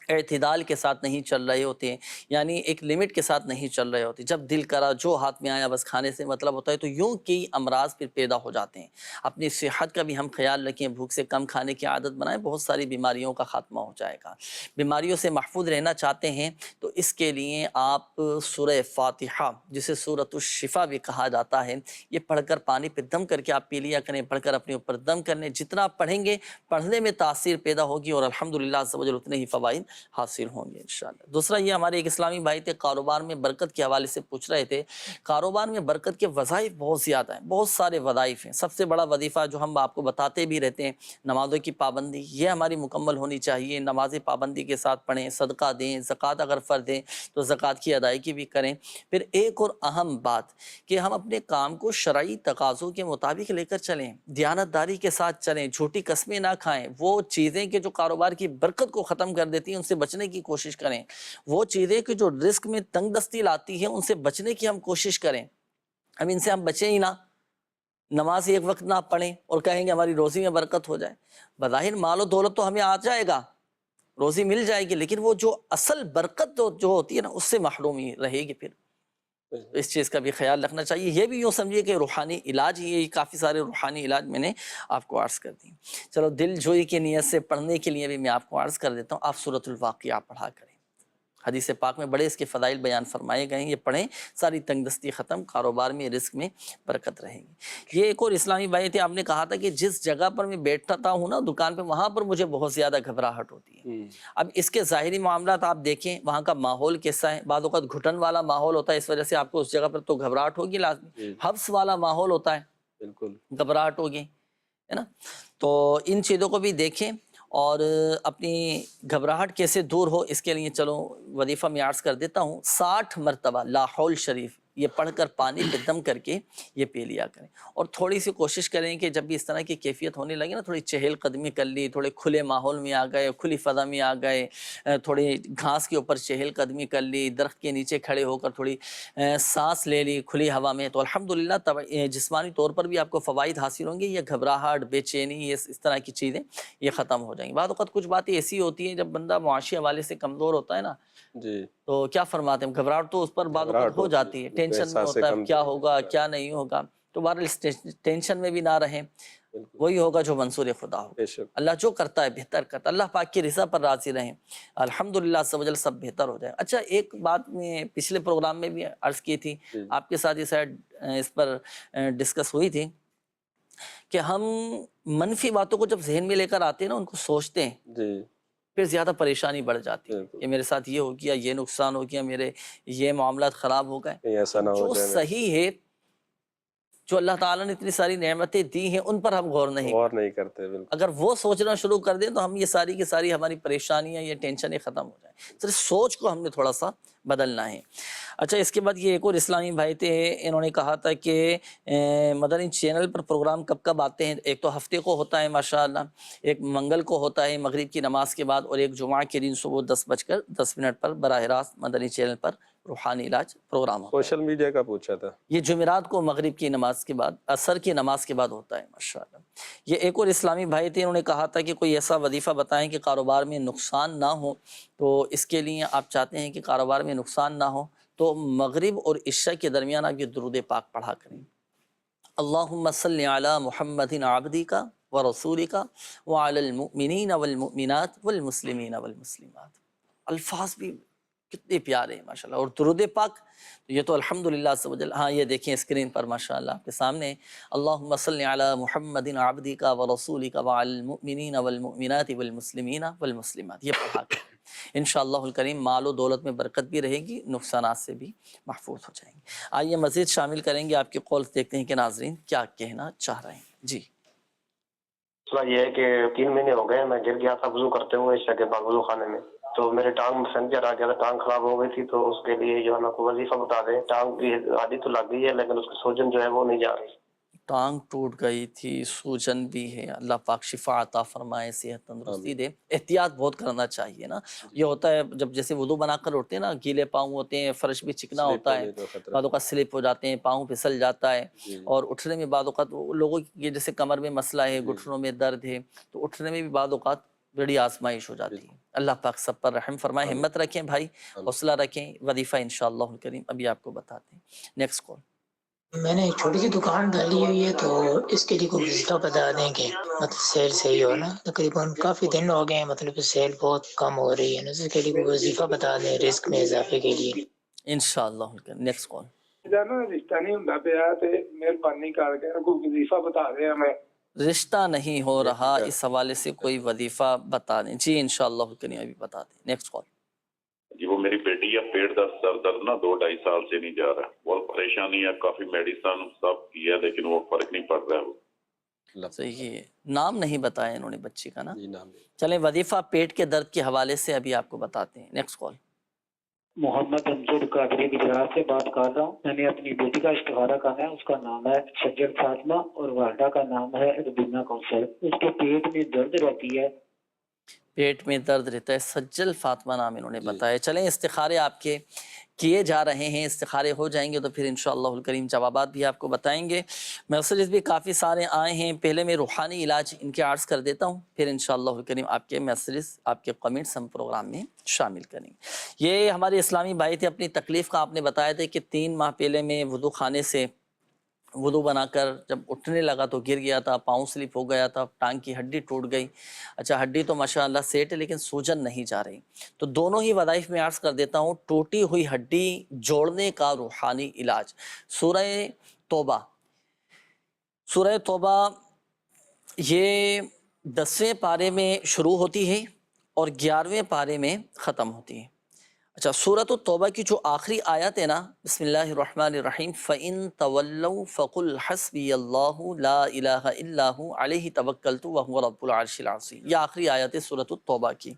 اعتدال کے ساتھ نہیں چل رہے ہوتے ہیں، یعنی ایک لمٹ کے ساتھ نہیں چل رہے ہوتے، جب دل کرا جو ہاتھ میں آیا بس کھانے سے مطلب ہوتا ہے، تو یوں کئی امراض پھر پیدا ہو جاتے ہیں۔ اپنی صحت کا بھی ہم خیال رکھیں، بھوک سے کم کھانے کی عادت بنائیں، بہت ساری بیماریوں کا خاتمہ ہو جائے گا۔ بیماریوں سے محفوظ رہنا چاہتے ہیں تو اس کے لیے آپ سورہ فاتحہ جسے سورۃ الشفا بھی کہا جاتا ہے، یہ پڑھ کر پانی پہ دم کر کے آپ پی لیا کریں، پڑھ کر اپنے اوپر دم کر لیں، جتنا آپ پڑھیں گے پڑھنے میں تاثیر پیدا ہوگی اور الحمدللہ عز و جل اتنے ہی فوائد حاصل ہوں گے انشاءاللہ۔ دوسرا یہ ہمارے ایک اسلامی بھائی تھے، کاروبار میں برکت کے حوالے سے پوچھ رہے تھے۔ کاروبار میں برکت کے وظائف بہت زیادہ ہیں، بہت سارے وظائف ہیں۔ سب سے بڑا وظیفہ جو ہم آپ کو بتاتے بھی رہتے ہیں، نمازوں کی پابندی، یہ ہماری مکمل ہونی چاہیے، نمازیں پابندی کے ساتھ پڑھیں، صدقہ دیں، زکوٰۃ اگر فرض ہے تو زکوٰۃ کی ادائیگی بھی کریں۔ پھر ایک اور اہم بات کہ ہم اپنے کام کو شرعی تقاضوں کے مطابق لے کر چلیں، دیانت داری کے ساتھ چلیں، جھوٹی قسمیں نہ کھائیں، وہ چیزیں کہ جو کاروبار کی برکت کو ختم کر دیتی ہیں ان سے سے بچنے کی کوشش کریں. وہ چیزیں کہ جو رزق میں تنگ دستی لاتی ہیں ان سے بچنے کی ہم کوشش کریں. اب ان سے ہم بچیں ہی نہ, نماز ایک وقت نہ پڑھیں اور کہیں گے ہماری روزی میں برکت ہو جائے. بظاہر مال و دولت تو ہمیں آ جائے گا, روزی مل جائے گی, لیکن وہ جو اصل برکت جو ہوتی ہے نا اس سے محرومی رہے گی. پھر اس چیز کا بھی خیال رکھنا چاہیے. یہ بھی یوں سمجھیے کہ روحانی علاج ہی ہے, کافی سارے روحانی علاج میں نے آپ کو عرض کر دی. چلو دل جوئی کی نیت سے پڑھنے کے لیے بھی میں آپ کو عرض کر دیتا ہوں, آپ سورۃ الواقعہ پڑھا کریں. حدیث پاک میں بڑے اس کے فضائل بیان فرمائے گئے ہیں, یہ پڑھیں, ساری تنگ دستی ختم, کاروبار میں رزق میں برکت رہے گی. یہ ایک اور اسلامی بھائی تھے, آپ نے کہا تھا کہ جس جگہ پر میں بیٹھتا ہوں نا دکان پہ, وہاں پر مجھے بہت زیادہ گھبراہٹ ہوتی ہے. اب اس کے ظاہری معاملات آپ دیکھیں, وہاں کا ماحول کیسا ہے. بعض اوقات گھٹن والا ماحول ہوتا ہے, اس وجہ سے آپ کو اس جگہ پر تو گھبراہٹ ہوگی لازمی. حبس والا ماحول ہوتا ہے, بالکل گھبراہٹ ہوگی, ہے نا. تو ان چیزوں کو بھی دیکھیں اور اپنی گھبراہٹ کیسے دور ہو اس کے لیے چلو وظیفہ میں عرض کر دیتا ہوں. 60 مرتبہ لا حول شریف یہ پڑھ کر پانی پہ دم کر کے یہ پی لیا کریں. اور تھوڑی سی کوشش کریں کہ جب بھی اس طرح کی کیفیت ہونے لگے نا, تھوڑی چہل قدمی کر لی, تھوڑے کھلے ماحول میں آ گئے, کھلی فضا میں آ گئے, تھوڑی گھاس کے اوپر چہل قدمی کر لی, درخت کے نیچے کھڑے ہو کر تھوڑی سانس لے لی کھلی ہوا میں, تو الحمدللہ جسمانی طور پر بھی آپ کو فوائد حاصل ہوں گے. یہ گھبراہٹ, بے چینی, یہ اس طرح کی چیزیں یہ ختم ہو جائیں گی. بعض اوقات کچھ باتیں ایسی ہوتی ہیں جب بندہ معاشی حوالے سے کمزور ہوتا ہے نا, جی, تو کیا فرماتے ہیں, گھبراہٹ تو اس پر بعض اوقات ہو جاتی ہے, ٹینشن میں ہوتا ہے کیا ہوگا کیا نہیں ہوگا. تو بہرحال اس ٹینشن میں بھی نہ رہیں, وہی ہوگا جو منصور خدا ہو. اللہ جو کرتا ہے بہتر کرتا ہے, اللہ پاک کی رضا پر راضی رہیں, الحمدللہ سب سب بہتر ہو جائے. اچھا ایک بات میں پچھلے پروگرام میں بھی عرض کی تھی, آپ کے ساتھ اس پر ڈسکس ہوئی تھی کہ ہم منفی باتوں کو جب ذہن میں لے کر آتے ہیں نا, ان کو سوچتے ہیں, پھر زیادہ پریشانی بڑھ جاتی ہے کہ میرے ساتھ یہ ہو گیا, یہ نقصان ہو گیا, میرے یہ معاملات خراب ہو گئے. جو صحیح ہے, جو اللہ تعالیٰ نے اتنی ساری نعمتیں دی ہیں ان پر ہم غور نہیں کرتے. اگر وہ سوچنا شروع کر دیں تو ہم یہ ساری کی ساری ہماری پریشانیاں, یہ ٹینشنیں ختم ہو جائیں. صرف سوچ کو ہم نے تھوڑا سا بدلنا ہے. اچھا اس کے بعد یہ ایک اور اسلامی بھائی تھے, انہوں نے کہا تھا کہ مدنی چینل پر پروگرام کب کب آتے ہیں. ایک تو ہفتے کو ہوتا ہے ماشاءاللہ, ایک منگل کو ہوتا ہے مغرب کی نماز کے بعد, اور ایک جمعہ کے دن صبح 10:10 پر براہ راست مدنی چینل پر روحانی علاج پروگرام ہوتا ہے. سوشل میڈیا کا پوچھا تھا, یہ جمعرات کو مغرب کی نماز کے بعد, عصر کی نماز کے بعد ہوتا ہے ماشاءاللہ. یہ ایک اور اسلامی بھائی تھے, انہوں نے کہا تھا کہ کوئی ایسا وظیفہ بتائیں کہ کاروبار میں نقصان نہ ہو. تو اس کے لیے آپ چاہتے ہیں کہ کاروبار میں نقصان نہ ہو تو مغرب اور عشاء کے درمیان آپ یہ درود پاک پڑھا کریں. اللہم صلی علی محمد عبدک ورسولک وعلی المؤمنین والمؤمنات والمسلمین والمسلمات. الفاظ بھی کتنے پیارے ہیں ماشاءاللہ. اور درود پاک یہ تو الحمدللہ سبحان. ہاں یہ دیکھیں اسکرین پر ماشاءاللہ آپ کے سامنے, اللہم صلی علی محمد عبدک ورسولک وعلی المؤمنین والمؤمنات والمسلمین والمسلمات. یہ پڑھا کر انشاءاللہ الکریم مال و دولت میں برکت بھی رہے گی, نقصانات سے بھی محفوظ ہو جائیں گے. آئیے مزید شامل کریں گے آپ کے قول, دیکھتے ہیں کہ ناظرین کیا کہنا چاہ رہے ہیں. جی مسئلہ یہ ہے کہ 3 مہینے ہو گئے, میں گر گیا تھا وضو کرتے ہوئے عشاء کے بعد وضو خانے میں, تو میرے ٹانگ میں سنجر آ گیا تھا, ٹانگ خراب ہو گئی تھی. تو اس کے لیے جو ہے نا کوئی وظیفہ بتا دیں. ٹانگ کی آدھی تو لگ گئی ہے لیکن اس کی سوجن جو ہے وہ نہیں جا رہی. ٹانگ ٹوٹ گئی تھی, سوجن بھی ہے, اللہ پاک شفا عطا فرمائے, صحت تندرستی دے. احتیاط بہت کرنا چاہیے نا. یہ ہوتا ہے جب جیسے وضو بنا کر اٹھتے ہیں نا, گیلے پاؤں ہوتے ہیں, فرش بھی چکنا ہوتا ہے, بعض اوقات سلپ ہو جاتے ہیں, پاؤں پھسل جاتا ہے, اور اٹھنے میں بعض اوقات لوگوں کی جیسے کمر میں مسئلہ ہے, گھٹنوں میں درد ہے, تو اٹھنے میں بھی بعض اوقات بڑی آزمائش ہو جاتی ہے. اللہ پاک سب پر رحم فرمائے. ہمت رکھیں بھائی, حوصلہ رکھیں. وظیفہ انشاءاللہ الکریم ابھی آپ کو بتاتے ہیں. نیکسٹ کال. میں نے ایک چھوٹی سی دکان ڈالی ہوئی ہے, تو اس کے لیے کوئی وظیفہ بتا دیں کہ مطلب سیل صحیح ہو نا. تقریباً کافی دن ہو گئے ہیں, مطلب سیل بہت کم ہو رہی ہے نا, اس کے لیے کوئی وظیفہ بتا دیں رزق میں اضافے کے لیے. انشاءاللہ. Next call. رشتہ نہیں ہوتا پیا تے مہربانی کر کے کوئی وظیفہ بتا دیں ہمیں. رشتہ نہیں ہو رہا, اس حوالے سے کوئی وظیفہ بتا دیں. جی انشاءاللہ الکریم ابھی بتا دیں. Next call. جی وہ میری بیٹی ہے, پیٹ درد نا 2-2.5 سال سے نہیں جا رہا, بہت پریشانی ہے, کافی میڈیسن سب کیا لیکن وہ فرق نہیں پڑ رہا ہے. وہ صحیح ہے, نام نہیں بتایا انہوں نے بچی کا نا. چلیں وظیفہ پیٹ کے درد کے حوالے سے ابھی آپ کو بتاتے ہیں. Next call. محمد امجد قادری گجرات سے بات کر رہا ہوں. میں نے اپنی بیٹی کا استخارہ کرنا ہے, اس کا نام ہے سجد فاطمہ اور والدہ کا نام ہے ربینہ کوثر. اس کے پیٹ میں درد رہتی ہے. پیٹ میں درد رہتا ہے، سجل فاطمہ نام انہوں نے بتایا۔ چلیں استخارے آپ کے کیے جا رہے ہیں، استخارے ہو جائیں گے تو پھر انشاءاللہ الکریم جوابات بھی آپ کو بتائیں گے۔ میسیجز بھی کافی سارے آئے ہیں، پہلے میں روحانی علاج ان کے عرض کر دیتا ہوں، پھر انشاءاللہ الکریم آپ کے میسیجز، آپ کے کمنٹس ہم پروگرام میں شامل کریں گے۔ یہ ہمارے اسلامی بھائی تھے، اپنی تکلیف کا آپ نے بتایا تھا کہ 3 ماہ پہلے میں وضو خانے سے وضو بنا کر جب اٹھنے لگا تو گر گیا تھا، پاؤں سلپ ہو گیا تھا، ٹانگ کی ہڈی ٹوٹ گئی۔ اچھا ہڈی تو ماشاءاللہ سیٹ ہے لیکن سوجن نہیں جا رہی، تو دونوں ہی وظائف میں عرض کر دیتا ہوں۔ ٹوٹی ہوئی ہڈی جوڑنے کا روحانی علاج، سورہ توبہ، سورہ توبہ یہ 10ویں پارے میں شروع ہوتی ہے اور 11ویں پارے میں ختم ہوتی ہے۔ اچھا سورۃ التوبہ کی جو آخری آیت ہے نا، بسم اللہ الرحمن الرحیم، فَإِن تَوَلَّوْا فَقُلْ حَسْبِيَ اللَّهُ لَا إِلَٰهَ إِلَّا هُوَ عَلَيْهِ تَوَكَّلْتُ وَهُوَ رَبُّ الْعَرْشِ الْعَظِيمِ۔ یہ آخری آیت ہے سورۃ التوبہ کی،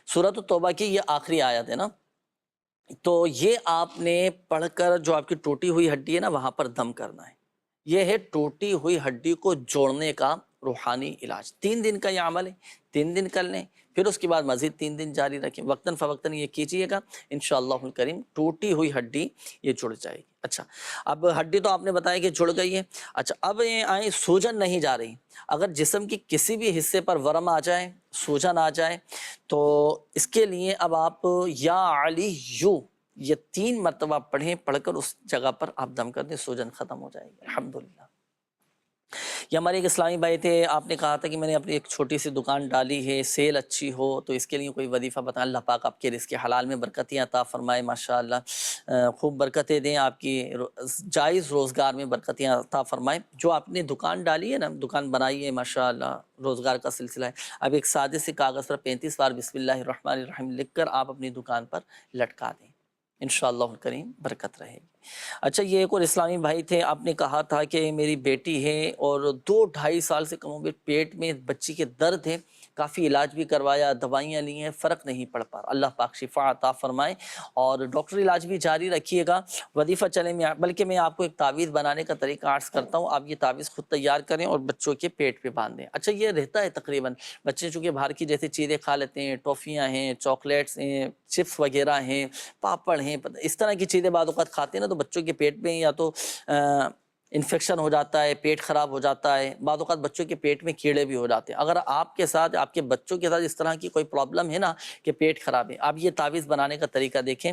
سورۃ التوبہ کی یہ آخری آیت ہے نا، تو یہ آپ نے پڑھ کر جو آپ کی ٹوٹی ہوئی ہڈی ہے نا وہاں پر دم کرنا ہے۔ یہ ہے ٹوٹی ہوئی ہڈی کو جوڑنے کا روحانی علاج۔ 3 دن کا یہ عمل ہے، 3 دن کر لیں، پھر اس کے بعد مزید 3 دن جاری رکھیں، وقتاً فوقتاً یہ کیجئے گا، انشاءاللہ الکریم ٹوٹی ہوئی ہڈی یہ جڑ جائے گی۔ اچھا اب ہڈی تو آپ نے بتایا کہ جڑ گئی ہے، اچھا اب یہ آئیں سوجن نہیں جا رہی۔ اگر جسم کی کسی بھی حصے پر ورم آ جائے، سوجن آ جائے، تو اس کے لیے اب آپ یا علی یو یہ 3 مرتبہ پڑھیں، پڑھ کر اس جگہ پر آپ دم کر دیں، سوجن ختم ہو جائے گی الحمدللہ۔ یہ ہمارے ایک اسلامی بھائی تھے، آپ نے کہا تھا کہ میں نے اپنی ایک چھوٹی سی دکان ڈالی ہے، سیل اچھی ہو تو اس کے لیے کوئی وظیفہ بتائیں۔ اللہ پاک آپ کے رزق حلال میں برکتیں عطا فرمائے، ماشاءاللہ خوب برکتیں دیں، آپ کی جائز روزگار میں برکتیں عطا فرمائے۔ جو آپ نے دکان ڈالی ہے نا، دکان بنائی ہے ماشاءاللہ، روزگار کا سلسلہ ہے، اب ایک سادے سے کاغذ پر 35 بار بسم اللہ الرحمن الرحیم لکھ کر آپ اپنی دکان پر لٹکا دیں، انشاءاللہ الکریم برکت رہے گی۔ اچھا یہ ایک اور اسلامی بھائی تھے، آپ نے کہا تھا کہ میری بیٹی ہے اور 2-2.5 سال سے کم عمر پیٹ میں بچی کے درد ہے، کافی علاج بھی کروایا، دوائیاں لی ہیں، فرق نہیں پڑ پا رہا۔ اللہ پاک شفا عطا فرمائے اور ڈاکٹر علاج بھی جاری رکھیے گا۔ وظیفہ چلیں بلکہ میں آپ کو ایک تعویذ بنانے کا طریقہ عرض کرتا ہوں، آپ یہ تعویذ خود تیار کریں اور بچوں کے پیٹ پہ باندھیں۔ اچھا یہ رہتا ہے تقریباً، بچے چونکہ باہر کی جیسے چیزیں کھا لیتے ہیں، ٹافیاں ہیں، چاکلیٹس ہیں، چپس وغیرہ ہیں، پاپڑ ہیں، اس طرح کی چیزیں بعض اوقات کھاتے ہیں نا، تو بچوں کے پیٹ میں یا تو انفیکشن ہو جاتا ہے، پیٹ خراب ہو جاتا ہے، بعض اوقات بچوں کے پیٹ میں کیڑے بھی ہو جاتے ہیں۔ اگر آپ کے ساتھ، آپ کے بچوں کے ساتھ اس طرح کی کوئی پرابلم ہے نا کہ پیٹ خراب ہے، آپ یہ تعویذ بنانے کا طریقہ دیکھیں۔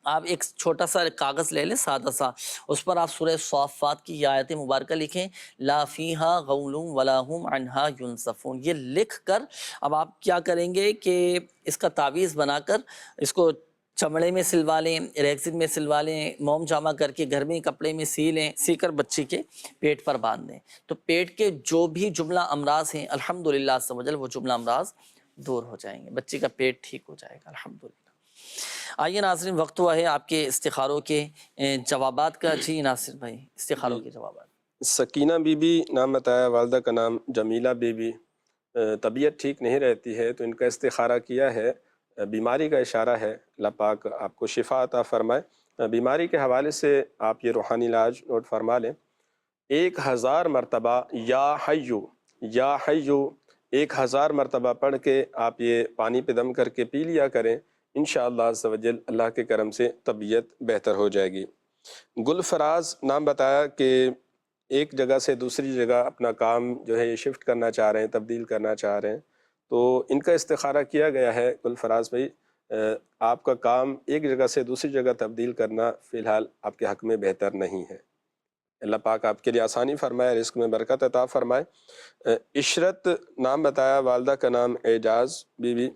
آپ ایک چھوٹا سا کاغذ لے لیں سادہ سا، اس پر آپ سورہ صافات کی یہ آیت مبارکہ لکھیں، لا فیہا غول ولا هم عنہا ینصفون۔ یہ لکھ کر اب آپ کیا کریں گے کہ اس کا تعویذ بنا کر اس کو چمڑے میں سلوا لیں، ریگزن میں سلوا لیں، موم جامہ کر کے گھر میں کپڑے میں سی لیں، سی کر بچی کے پیٹ پر باندھ دیں، تو پیٹ کے جو بھی جملہ امراض ہیں الحمدللہ عز و جل وہ جملہ امراض دور ہو جائیں گے، بچی کا پیٹ ٹھیک ہو جائے گا الحمدللہ۔ آئیے ناظرین وقت ہوا ہے آپ کے استخاروں کے جوابات کا۔ جی ناصر بھائی استخاروں کے جوابات۔ سکینہ بی بی نام بتایا، والدہ کا نام جمیلہ بی بی، طبیعت ٹھیک نہیں رہتی ہے تو ان کا استخارہ کیا ہے، بیماری کا اشارہ ہے، اللہ پاک آپ کو شفا عطا فرمائے۔ بیماری کے حوالے سے آپ یہ روحانی علاج نوٹ فرما لیں، 1000 مرتبہ یا حیو 1000 مرتبہ پڑھ کے آپ یہ پانی پہ دم کر کے پی لیا کریں، انشاءاللہ عز و جل اللہ کے کرم سے طبیعت بہتر ہو جائے گی۔ گل فراز نام بتایا کہ ایک جگہ سے دوسری جگہ اپنا کام جو ہے یہ شفٹ کرنا چاہ رہے ہیں، تبدیل کرنا چاہ رہے ہیں، تو ان کا استخارہ کیا گیا ہے گل فراز بھائی، آپ کا کام ایک جگہ سے دوسری جگہ تبدیل کرنا فی الحال آپ کے حق میں بہتر نہیں ہے، اللہ پاک آپ کے لیے آسانی فرمائے، رزق میں برکت عطا فرمائے۔ عشرت نام بتایا، والدہ کا نام اعجاز بی بی،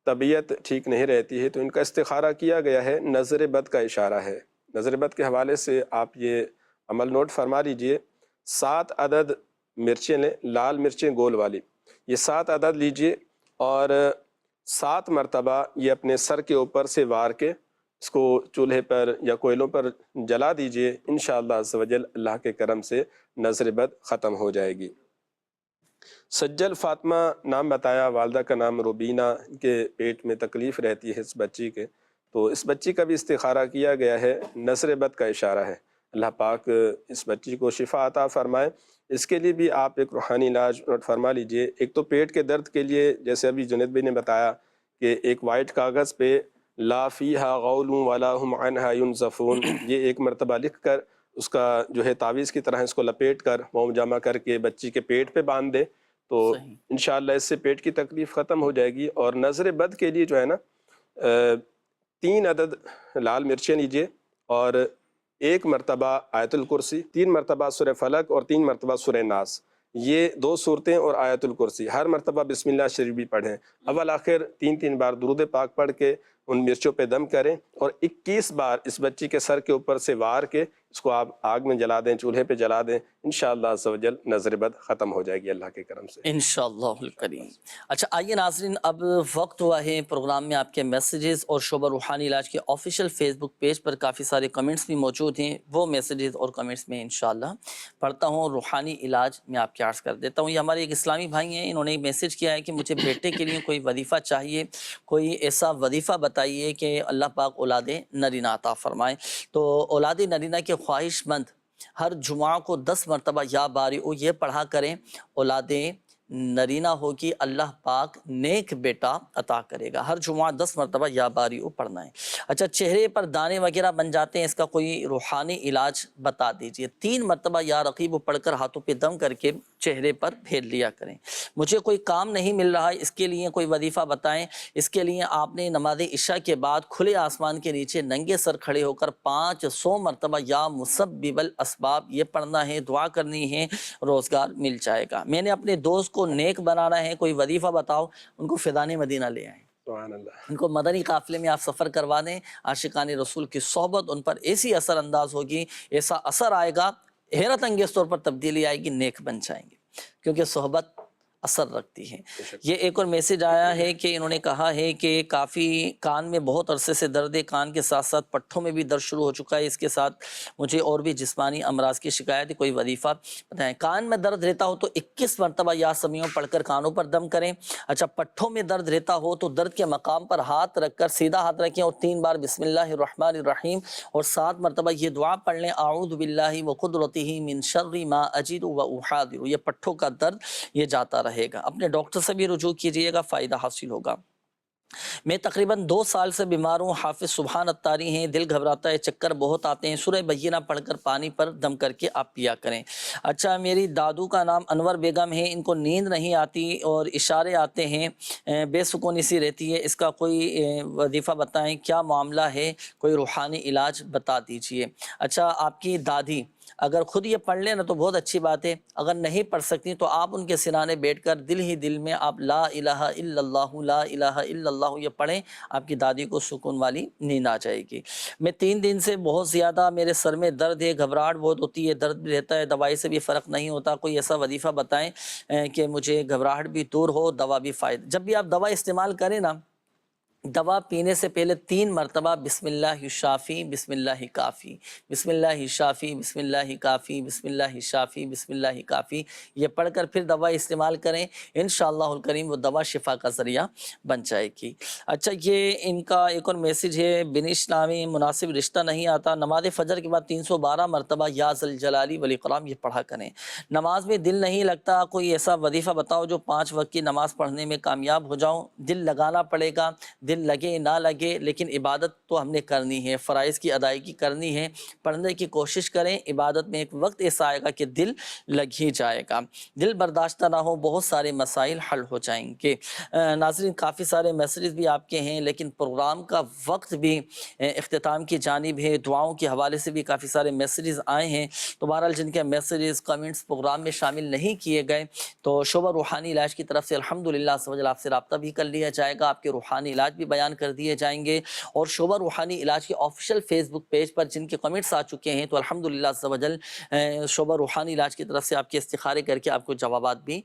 طبیعت ٹھیک نہیں رہتی ہے تو ان کا استخارہ کیا گیا ہے، نظر بد کا اشارہ ہے۔ نظر بد کے حوالے سے آپ یہ عمل نوٹ فرما لیجئے، 7 عدد مرچیں لیں، لال مرچیں گول والی، یہ 7 عدد لیجئے اور 7 مرتبہ یہ اپنے سر کے اوپر سے وار کے اس کو چولہے پر یا کوئلوں پر جلا دیجئے، انشاءاللہ عز و جل اللہ کے کرم سے نظر بد ختم ہو جائے گی۔ سجل فاطمہ نام بتایا، والدہ کا نام روبینہ، ان کے پیٹ میں تکلیف رہتی ہے اس بچی کے، تو اس بچی کا بھی استخارہ کیا گیا ہے، نظر بد کا اشارہ ہے، اللہ پاک اس بچی کو شفا عطا فرمائے۔ اس کے لیے بھی آپ ایک روحانی علاج نوٹ فرما لیجئے۔ ایک تو پیٹ کے درد کے لیے جیسے ابھی جنید بھائی نے بتایا کہ ایک وائٹ کاغذ پہ لا فیہا غول ولا ہم عنہا ینزفون، یہ ایک مرتبہ لکھ کر اس کا جو ہے تعویذ کی طرح اس کو لپیٹ کر موم جمع کر کے بچی کے پیٹ پہ باندھ دے تو انشاءاللہ اس سے پیٹ کی تکلیف ختم ہو جائے گی۔ اور نظر بد کے لیے جو ہے نا 3 عدد لال مرچیں لیجئے اور 1 مرتبہ آیت الکرسی، 3 مرتبہ سورہ فلق اور 3 مرتبہ سورہ ناس، یہ 2 صورتیں اور آیت الکرسی، ہر مرتبہ بسم اللہ شریف بھی پڑھیں، اول آخر 3 بار درود پاک پڑھ کے ان مرچوں پہ دم کریں اور 21 بار اس بچی کے سر کے اوپر سے وار کے اس کو آپ آگ میں جلا دیں، چولہے پہ جلا دیں، انشاءاللہ عز و جل نظر بد ختم ہو جائے گی اللہ کے کرم سے انشاءاللہ الکریم۔ اچھا آئیے ناظرین، اب وقت ہوا ہے پروگرام میں آپ کے میسیجز اور شعبہ روحانی علاج کے آفیشیل فیس بک پیج پر کافی سارے کمنٹس بھی موجود ہیں، وہ میسیجز اور کمنٹس میں انشاءاللہ پڑھتا ہوں۔ روحانی علاج میں آپ کے عرض کر دیتا ہوں۔ یہ ہمارے ایک اسلامی بھائی ہیں، انہوں نے میسیج کیا ہے کہ مجھے بیٹے کے لیے کوئی وظیفہ چاہیے، کوئی ایسا وظیفہ بتائیے کہ اللہ پاک اولاد نرینہ عطا فرمائے۔ تو اولاد نرینہ کے خواہش مند ہر جمعہ کو 10 مرتبہ یا باری یہ پڑھا کریں، اولاد نرینہ ہوگی، اللہ پاک نیک بیٹا عطا کرے گا۔ ہر جمعہ 10 مرتبہ یا باری پڑھنا ہے۔ اچھا چہرے پر دانے وغیرہ بن جاتے ہیں، اس کا کوئی روحانی علاج بتا دیجئے۔ 3 مرتبہ یا رقیب پڑھ کر ہاتھوں پہ دم کر کے چہرے پر پھیر لیا کریں۔ مجھے کوئی کام نہیں مل رہا ہے، اس کے لیے کوئی وظیفہ بتائیں۔ اس کے لیے آپ نے نماز عشاء کے بعد کھلے آسمان کے نیچے ننگے سر کھڑے ہو کر 500 مرتبہ یا مسبب الاسباب یہ پڑھنا ہے، دعا کرنی ہے، روزگار مل جائے گا۔ میں نے اپنے دوست کو نیک بنانا ہے، کوئی وظیفہ بتاؤ، ان کو فیضان مدینہ لے آئیں، ان کو مدنی قافلے میں آپ سفر کروا دیں، عاشقان رسول کی صحبت ان پر ایسی اثر انداز ہوگی، ایسا اثر آئے گا، حیرت انگیز طور پر تبدیلی آئے گی، نیک بن جائیں گے، کیونکہ صحبت اثر رکھتی ہے۔ یہ ایک اور میسیج آیا ہے کہ انہوں نے کہا ہے کہ کافی کان میں بہت عرصے سے درد ہے، کان کے ساتھ ساتھ پٹھوں میں بھی درد شروع ہو چکا ہے، اس کے ساتھ مجھے اور بھی جسمانی امراض کی شکایت ہے، کوئی وظیفہ بتائیں۔ کان میں درد رہتا ہو تو 21 مرتبہ یا سمیوں پڑھ کر کانوں پر دم کریں۔ اچھا پٹھوں میں درد رہتا ہو تو درد کے مقام پر ہاتھ رکھ کر سیدھا ہاتھ رکھیں اور 3 بار بسم اللہ الرحمن الرحیم اور 7 مرتبہ یہ دعا پڑھ لیں، اعوذ باللہ وقدرتہ من شر ما اجد واحاذر۔ یہ پٹھوں کا درد یہ جاتا رہے گا۔ اپنے ڈاکٹر سے بھی رجوع کیجئے گا، فائدہ حاصل ہوگا۔ میں تقریباً 2 سال سے بیمار ہوں، حافظ سبحان الطاری ہیں، دل گھبراتا ہے، چکر بہت آتے ہیں، سورہ بینہ پڑھ کر پانی پر دم کر کے آپ پیا کریں۔ اچھا میری دادو کا نام انور بیگم ہے، ان کو نیند نہیں آتی اور اشارے آتے ہیں، بے سکونی سی رہتی ہے، اس کا کوئی وظیفہ بتائیں، کیا معاملہ ہے، کوئی روحانی علاج بتا دیجئے۔ اچھا آپ کی دادی اگر خود یہ پڑھ لیں نا تو بہت اچھی بات ہے، اگر نہیں پڑھ سکتی تو آپ ان کے سرانے بیٹھ کر دل ہی دل میں آپ لا الہ الا اللہ لا الہ الا اللہ یہ پڑھیں، آپ کی دادی کو سکون والی نیند آ جائے گی۔ میں 3 دن سے بہت زیادہ میرے سر میں درد ہے، گھبراہٹ بہت ہوتی ہے، درد بھی رہتا ہے، دوائی سے بھی فرق نہیں ہوتا، کوئی ایسا وظیفہ بتائیں کہ مجھے گھبراہٹ بھی دور ہو، دوا بھی فائدہ۔ جب بھی آپ دوا استعمال کریں نا، دوا پینے سے پہلے 3 مرتبہ بسم اللہ شافی بسم اللہ کافی، بسم اللہ شافی بسم اللہ کافی، بسم اللہ شافی بسم اللہ کافی یہ پڑھ کر پھر دوا استعمال کریں، انشاءاللہ الکریم وہ دوا شفا کا ذریعہ بن جائے گی۔ اچھا یہ ان کا ایک اور میسیج ہے، بن اسلامی مناسب رشتہ نہیں آتا، نماز فجر کے بعد 312 مرتبہ یا ذوالجلال والاکرام یہ پڑھا کریں۔ نماز میں دل نہیں لگتا، کوئی ایسا وظیفہ بتاؤ جو 5 وقت کی نماز پڑھنے میں کامیاب ہو جاؤں۔ دل لگانا پڑے گا، دل لگے نہ لگے، لیکن عبادت تو ہم نے کرنی ہے، فرائض کی ادائیگی کرنی ہے، پڑھنے کی کوشش کریں، عبادت میں ایک وقت ایسا آئے گا کہ دل لگ ہی جائے گا۔ دل برداشتہ نہ ہو، بہت سارے مسائل حل ہو جائیں گے۔ ناظرین کافی سارے میسیجز بھی آپ کے ہیں، لیکن پروگرام کا وقت بھی اختتام کی جانب ہے، دعاؤں کے حوالے سے بھی کافی سارے میسیجز آئے ہیں، تو بہرحال جن کے میسیجز کمنٹس پروگرام میں شامل نہیں کیے گئے تو شعبہ روحانی علاج کی طرف سے الحمدللہ آپ سے رابطہ بھی کر لیا جائے گا، آپ کے روحانی علاج بھی بیان کر دیے جائیں گے، اور شعبہ روحانی علاج کے آفیشیل فیس بک پیج پر جن کے کمنٹس آ چکے ہیں تو الحمدللہ شعبہ روحانی علاج کی طرف سے آپ کے استخارے کر کے آپ کو جوابات بھی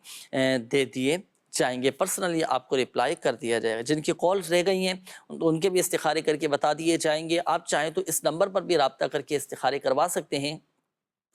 دے دیے جائیں گے، پرسنلی آپ کو رپلائی کر دیا جائے گا۔ جن کی کالز رہ گئی ہیں ان کے بھی استخارے کر کے بتا دیے جائیں گے۔ آپ چاہیں تو اس نمبر پر بھی رابطہ کر کے استخارے کروا سکتے ہیں،